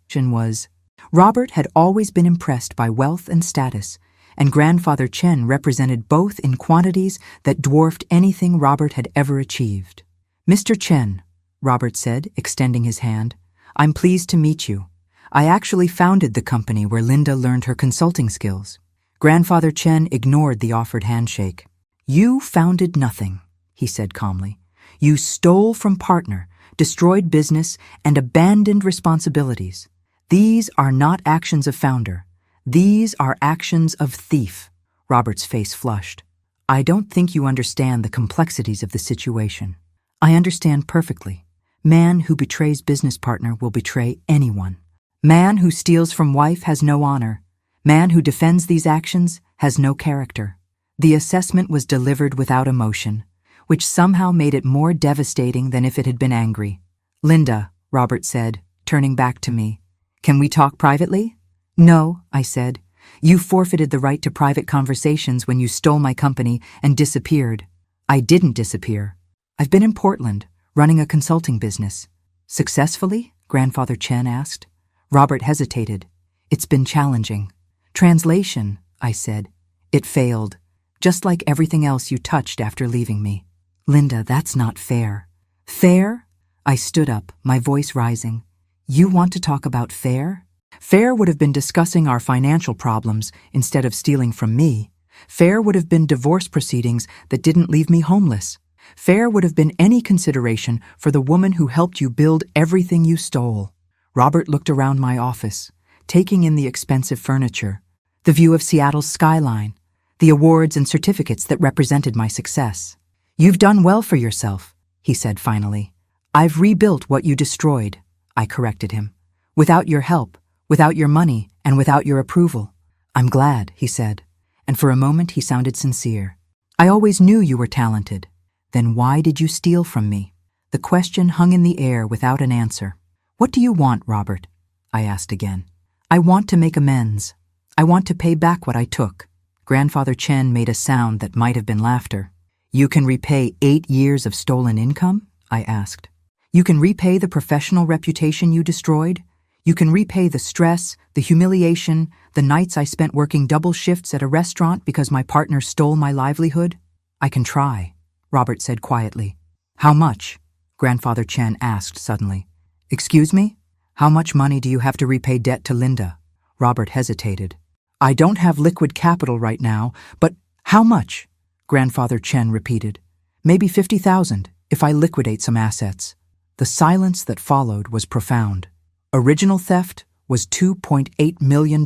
Robert had always been impressed by wealth and status, and Grandfather Chen represented both in quantities that dwarfed anything Robert had ever achieved. Mr. Chen, Robert said, extending his hand, I'm pleased to meet you. I actually founded the company where Linda learned her consulting skills. Grandfather Chen ignored the offered handshake. You founded nothing, he said calmly. You stole from partner, destroyed business, and abandoned responsibilities. These are not actions of founder. These are actions of thief. Robert's face flushed. I don't think you understand the complexities of the situation. I understand perfectly. Man who betrays business partner will betray anyone. Man who steals from wife has no honor. Man who defends these actions has no character. The assessment was delivered without emotion, which somehow made it more devastating than if it had been angry. Linda, Robert said, turning back to me, can we talk privately? No, I said. You forfeited the right to private conversations when you stole my company and disappeared. I didn't disappear. I've been in Portland, running a consulting business. Successfully? Grandfather Chen asked. Robert hesitated. It's been challenging. Translation, I said. It failed, just like everything else you touched after leaving me. Linda, that's not fair. Fair? I stood up, my voice rising. You want to talk about fair? Fair would have been discussing our financial problems instead of stealing from me. Fair would have been divorce proceedings that didn't leave me homeless. Fair would have been any consideration for the woman who helped you build everything you stole. Robert looked around my office, taking in the expensive furniture, the view of Seattle's skyline, the awards and certificates that represented my success. You've done well for yourself, he said finally. I've rebuilt what you destroyed, I corrected him. Without your help, without your money, and without your approval. I'm glad, he said, and for a moment he sounded sincere. I always knew you were talented. Then why did you steal from me? The question hung in the air without an answer. What do you want, Robert? I asked again. I want to make amends. I want to pay back what I took. Grandfather Chen made a sound that might have been laughter. You can repay 8 years of stolen income? I asked. You can repay the professional reputation you destroyed? You can repay the stress, the humiliation, the nights I spent working double shifts at a restaurant because my partner stole my livelihood? I can try, Robert said quietly. How much? Grandfather Chen asked suddenly. Excuse me? How much money do you have to repay debt to Linda? Robert hesitated. I don't have liquid capital right now, but how much? Grandfather Chen repeated. Maybe 50,000 if I liquidate some assets. The silence that followed was profound. Original theft was $2.8 million,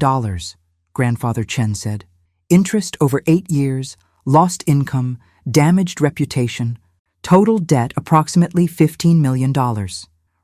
Grandfather Chen said. Interest over 8 years, lost income, damaged reputation, total debt approximately $15 million.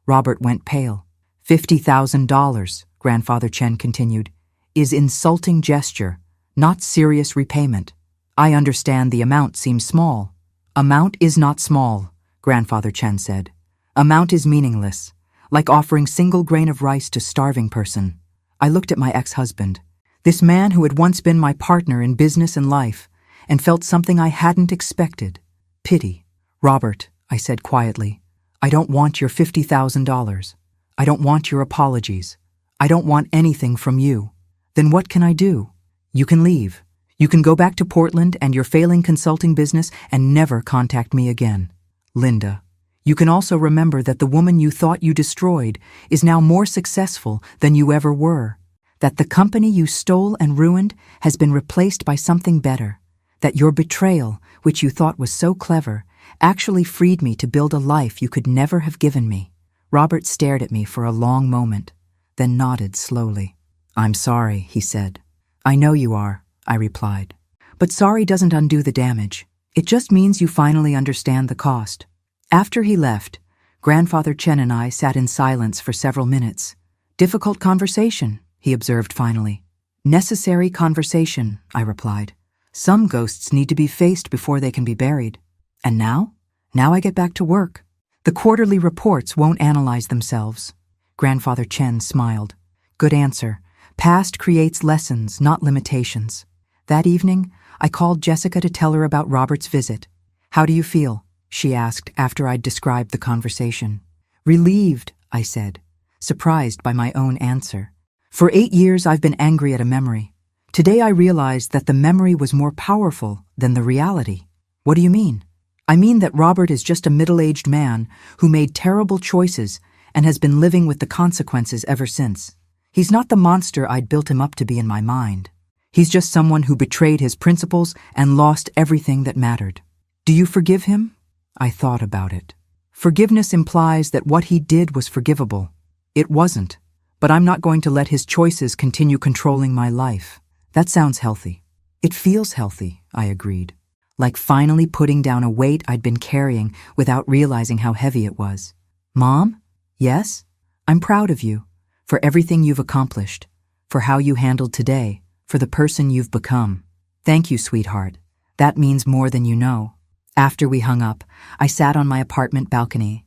Robert went pale. $50,000, Grandfather Chen continued, is insulting gesture, not serious repayment. I understand the amount seems small. Amount is not small, Grandfather Chen said. Amount is meaningless, like offering single grain of rice to starving person. I looked at my ex-husband, this man who had once been my partner in business and life, and felt something I hadn't expected. Pity. Robert, I said quietly, I don't want your $50,000. I don't want your apologies. I don't want anything from you. Then what can I do? You can leave. You can go back to Portland and your failing consulting business and never contact me again. Linda, you can also remember that the woman you thought you destroyed is now more successful than you ever were. That the company you stole and ruined has been replaced by something better. That your betrayal, which you thought was so clever, actually freed me to build a life you could never have given me. Robert stared at me for a long moment, then nodded slowly. I'm sorry, he said. I know you are, I replied. But sorry doesn't undo the damage. It just means you finally understand the cost. After he left, Grandfather Chen and I sat in silence for several minutes. Difficult conversation, he observed finally. Necessary conversation, I replied. Some ghosts need to be faced before they can be buried. And now? Now I get back to work. The quarterly reports won't analyze themselves. Grandfather Chen smiled. Good answer. Past creates lessons, not limitations. That evening, I called Jessica to tell her about Robert's visit. How do you feel? She asked after I'd described the conversation. Relieved, I said, surprised by my own answer. For 8 years I've been angry at a memory. Today I realized that the memory was more powerful than the reality. What do you mean? I mean that Robert is just a middle-aged man who made terrible choices and has been living with the consequences ever since. He's not the monster I'd built him up to be in my mind. He's just someone who betrayed his principles and lost everything that mattered. Do you forgive him? I thought about it. Forgiveness implies that what he did was forgivable. It wasn't, but I'm not going to let his choices continue controlling my life. That sounds healthy. It feels healthy, I agreed. Like finally putting down a weight I'd been carrying without realizing how heavy it was. Mom? Yes? I'm proud of you, for everything you've accomplished, for how you handled today, for the person you've become. Thank you, sweetheart. That means more than you know. After we hung up, I sat on my apartment balcony,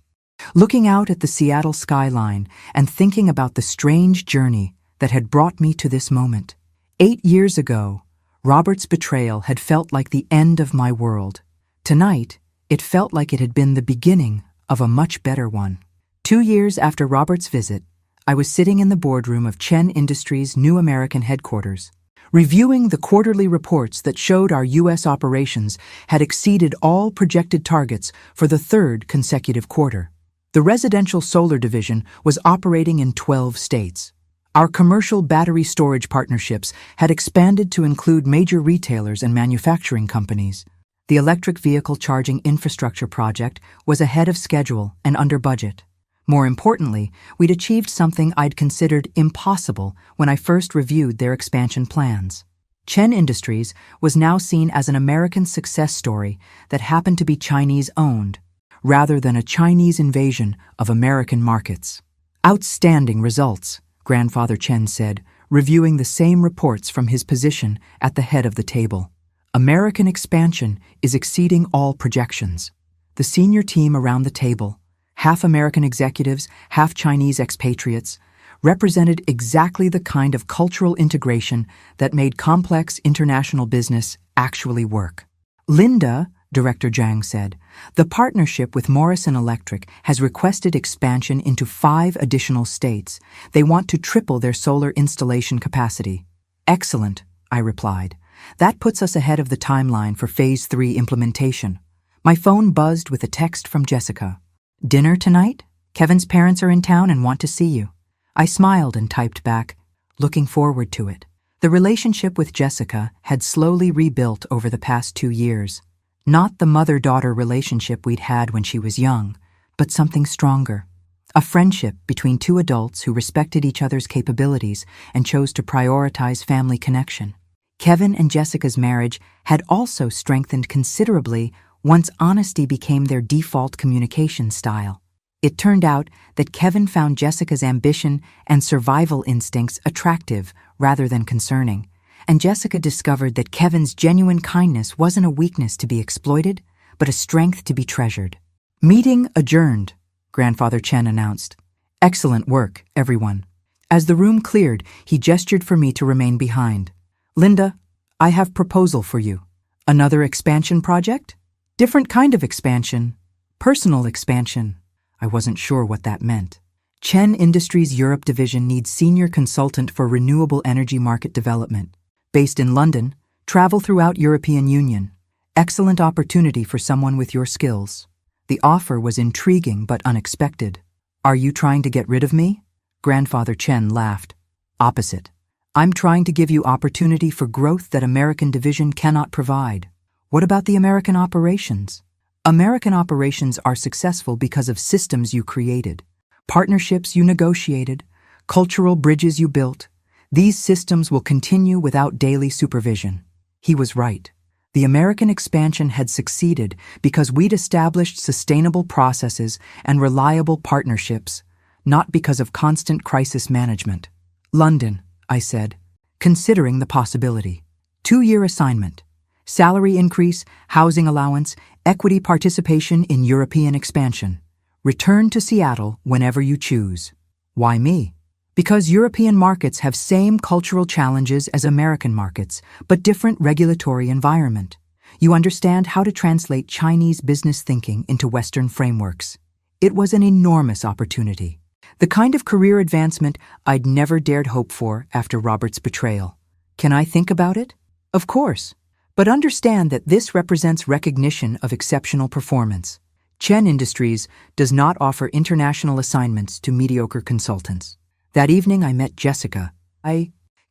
looking out at the Seattle skyline and thinking about the strange journey that had brought me to this moment. 8 years ago, Robert's betrayal had felt like the end of my world. Tonight, it felt like it had been the beginning of a much better one. 2 years after Robert's visit, I was sitting in the boardroom of Chen Industries' new American headquarters, reviewing the quarterly reports that showed our U.S. operations had exceeded all projected targets for the 3rd consecutive quarter. The residential solar division was operating in 12 states. Our commercial battery storage partnerships had expanded to include major retailers and manufacturing companies. The electric vehicle charging infrastructure project was ahead of schedule and under budget. More importantly, we'd achieved something I'd considered impossible when I first reviewed their expansion plans. Chen Industries was now seen as an American success story that happened to be Chinese-owned, rather than a Chinese invasion of American markets. Outstanding results, Grandfather Chen said, reviewing the same reports from his position at the head of the table. American expansion is exceeding all projections. The senior team around the table, half American executives, half Chinese expatriates, represented exactly the kind of cultural integration that made complex international business actually work. Linda, Director Zhang said, the partnership with Morrison Electric has requested expansion into 5 additional states. They want to triple their solar installation capacity. Excellent, I replied. That puts us ahead of the timeline for Phase 3 implementation. My phone buzzed with a text from Jessica. Dinner tonight? Kevin's parents are in town and want to see you. I smiled and typed back, looking forward to it. The relationship with Jessica had slowly rebuilt over the past 2 years. Not the mother-daughter relationship we'd had when she was young, but something stronger. A friendship between 2 adults who respected each other's capabilities and chose to prioritize family connection. Kevin and Jessica's marriage had also strengthened considerably once honesty became their default communication style. It turned out that Kevin found Jessica's ambition and survival instincts attractive rather than concerning, and Jessica discovered that Kevin's genuine kindness wasn't a weakness to be exploited, but a strength to be treasured. Meeting adjourned, Grandfather Chen announced. Excellent work, everyone. As the room cleared, he gestured for me to remain behind. Linda, I have proposal for you. Another expansion project? Different kind of expansion. Personal expansion. I wasn't sure what that meant. Chen Industries Europe division needs senior consultant for renewable energy market development. Based in London, travel throughout European Union. Excellent opportunity for someone with your skills. The offer was intriguing but unexpected. Are you trying to get rid of me? Grandfather Chen laughed. Opposite. I'm trying to give you opportunity for growth that American division cannot provide. What about the American operations? American operations are successful because of systems you created, partnerships you negotiated, cultural bridges you built. These systems will continue without daily supervision. He was right. The American expansion had succeeded because we'd established sustainable processes and reliable partnerships, not because of constant crisis management. London, I said, considering the possibility. 2-year assignment. Salary increase, housing allowance, equity participation in European expansion. Return to Seattle whenever you choose. Why me? Because European markets have same cultural challenges as American markets, but different regulatory environment. You understand how to translate Chinese business thinking into Western frameworks. It was an enormous opportunity. The kind of career advancement I'd never dared hope for after Robert's betrayal. Can I think about it? Of course. But understand that this represents recognition of exceptional performance. Chen Industries does not offer international assignments to mediocre consultants. That evening I met Jessica,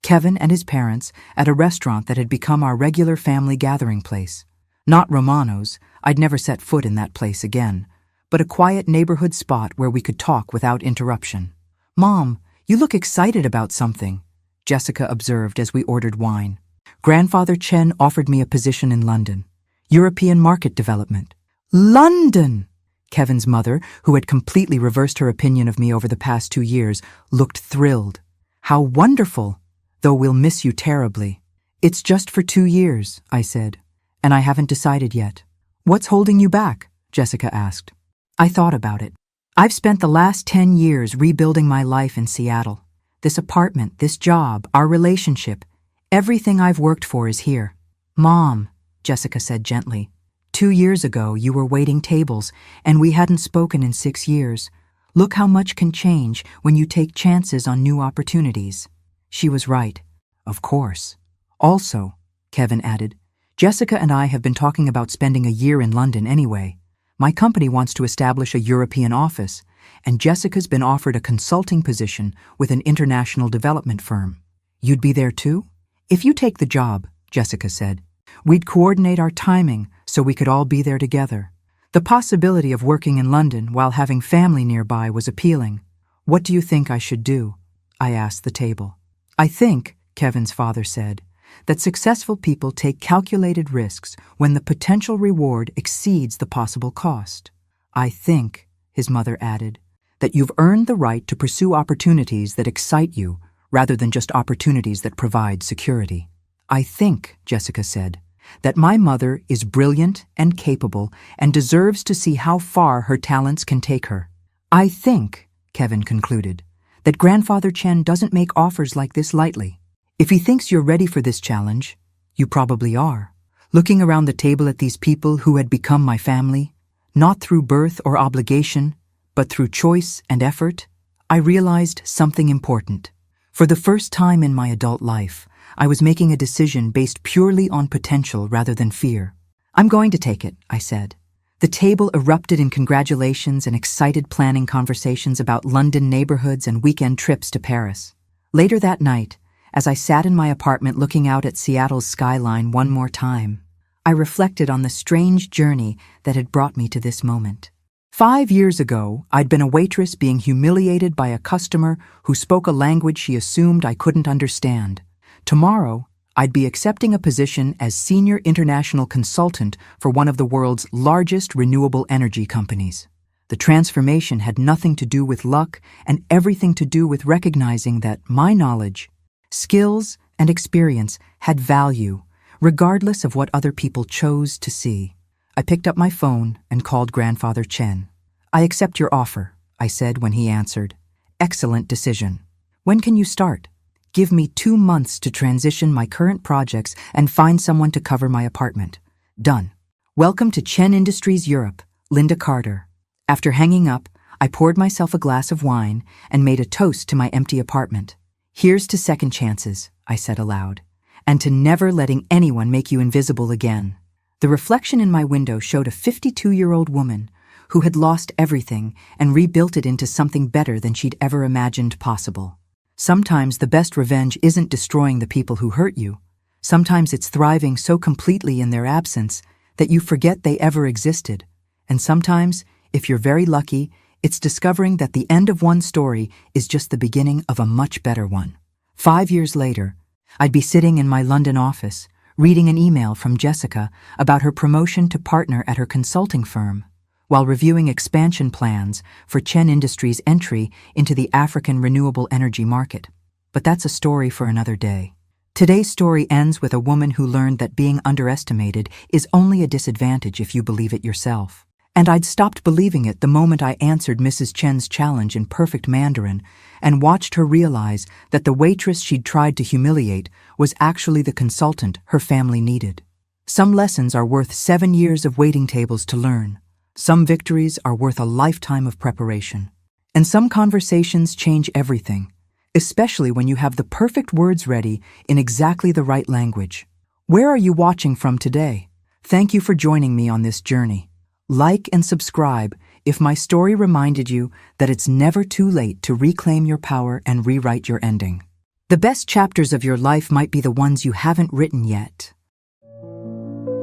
Kevin and his parents at a restaurant that had become our regular family gathering place. Not Romano's, I'd never set foot in that place again, but a quiet neighborhood spot where we could talk without interruption. Mom, you look excited about something, Jessica observed as we ordered wine. Grandfather Chen offered me a position in London. European market development. London! Kevin's mother, who had completely reversed her opinion of me over the past 2 years, looked thrilled. How wonderful! Though we'll miss you terribly. It's just for 2 years, I said, and I haven't decided yet. What's holding you back? Jessica asked. I thought about it. I've spent the last 10 years rebuilding my life in Seattle. This apartment, this job, our relationship, everything I've worked for is here. Mom, Jessica said gently, 2 years ago you were waiting tables and we hadn't spoken in 6 years. Look how much can change when you take chances on new opportunities. She was right. Of course. Also, Kevin added, Jessica and I have been talking about spending a year in London anyway. My company wants to establish a European office, and Jessica's been offered a consulting position with an international development firm. You'd be there too? If you take the job, Jessica said, we'd coordinate our timing so we could all be there together. The possibility of working in London while having family nearby was appealing. What do you think I should do? I asked the table. I think, Kevin's father said, that successful people take calculated risks when the potential reward exceeds the possible cost. I think, his mother added, that you've earned the right to pursue opportunities that excite you rather than just opportunities that provide security. I think, Jessica said, that my mother is brilliant and capable and deserves to see how far her talents can take her. I think, Kevin concluded, that Grandfather Chen doesn't make offers like this lightly. If he thinks you're ready for this challenge, you probably are. Looking around the table at these people who had become my family, not through birth or obligation, but through choice and effort, I realized something important. For the first time in my adult life, I was making a decision based purely on potential rather than fear. I'm going to take it, I said. The table erupted in congratulations and excited planning conversations about London neighborhoods and weekend trips to Paris. Later that night, as I sat in my apartment looking out at Seattle's skyline one more time, I reflected on the strange journey that had brought me to this moment. 5 years ago, I'd been a waitress being humiliated by a customer who spoke a language she assumed I couldn't understand. Tomorrow, I'd be accepting a position as senior international consultant for one of the world's largest renewable energy companies. The transformation had nothing to do with luck and everything to do with recognizing that my knowledge, skills, and experience had value, regardless of what other people chose to see. I picked up my phone and called Grandfather Chen. "I accept your offer," I said when he answered. "Excellent decision. When can you start?" "Give me 2 months to transition my current projects and find someone to cover my apartment." "Done. Welcome to Chen Industries Europe, Linda Carter." After hanging up, I poured myself a glass of wine and made a toast to my empty apartment. "Here's to second chances," I said aloud, "and to never letting anyone make you invisible again." The reflection in my window showed a 52-year-old woman who had lost everything and rebuilt it into something better than she'd ever imagined possible. Sometimes the best revenge isn't destroying the people who hurt you. Sometimes it's thriving so completely in their absence that you forget they ever existed. And sometimes, if you're very lucky, it's discovering that the end of one story is just the beginning of a much better one. 5 years later, I'd be sitting in my London office, reading an email from Jessica about her promotion to partner at her consulting firm, while reviewing expansion plans for Chen Industries' entry into the African renewable energy market. But that's a story for another day. Today's story ends with a woman who learned that being underestimated is only a disadvantage if you believe it yourself. And I'd stopped believing it the moment I answered Mrs. Chen's challenge in perfect Mandarin and watched her realize that the waitress she'd tried to humiliate was actually the consultant her family needed. Some lessons are worth 7 years of waiting tables to learn. Some victories are worth a lifetime of preparation. And some conversations change everything, especially when you have the perfect words ready in exactly the right language. Where are you watching from today? Thank you for joining me on this journey. Like and subscribe if my story reminded you that it's never too late to reclaim your power and rewrite your ending. The best chapters of your life might be the ones you haven't written yet.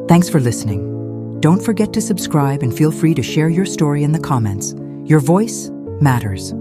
Thanks for listening. Don't forget to subscribe and feel free to share your story in the comments. Your voice matters.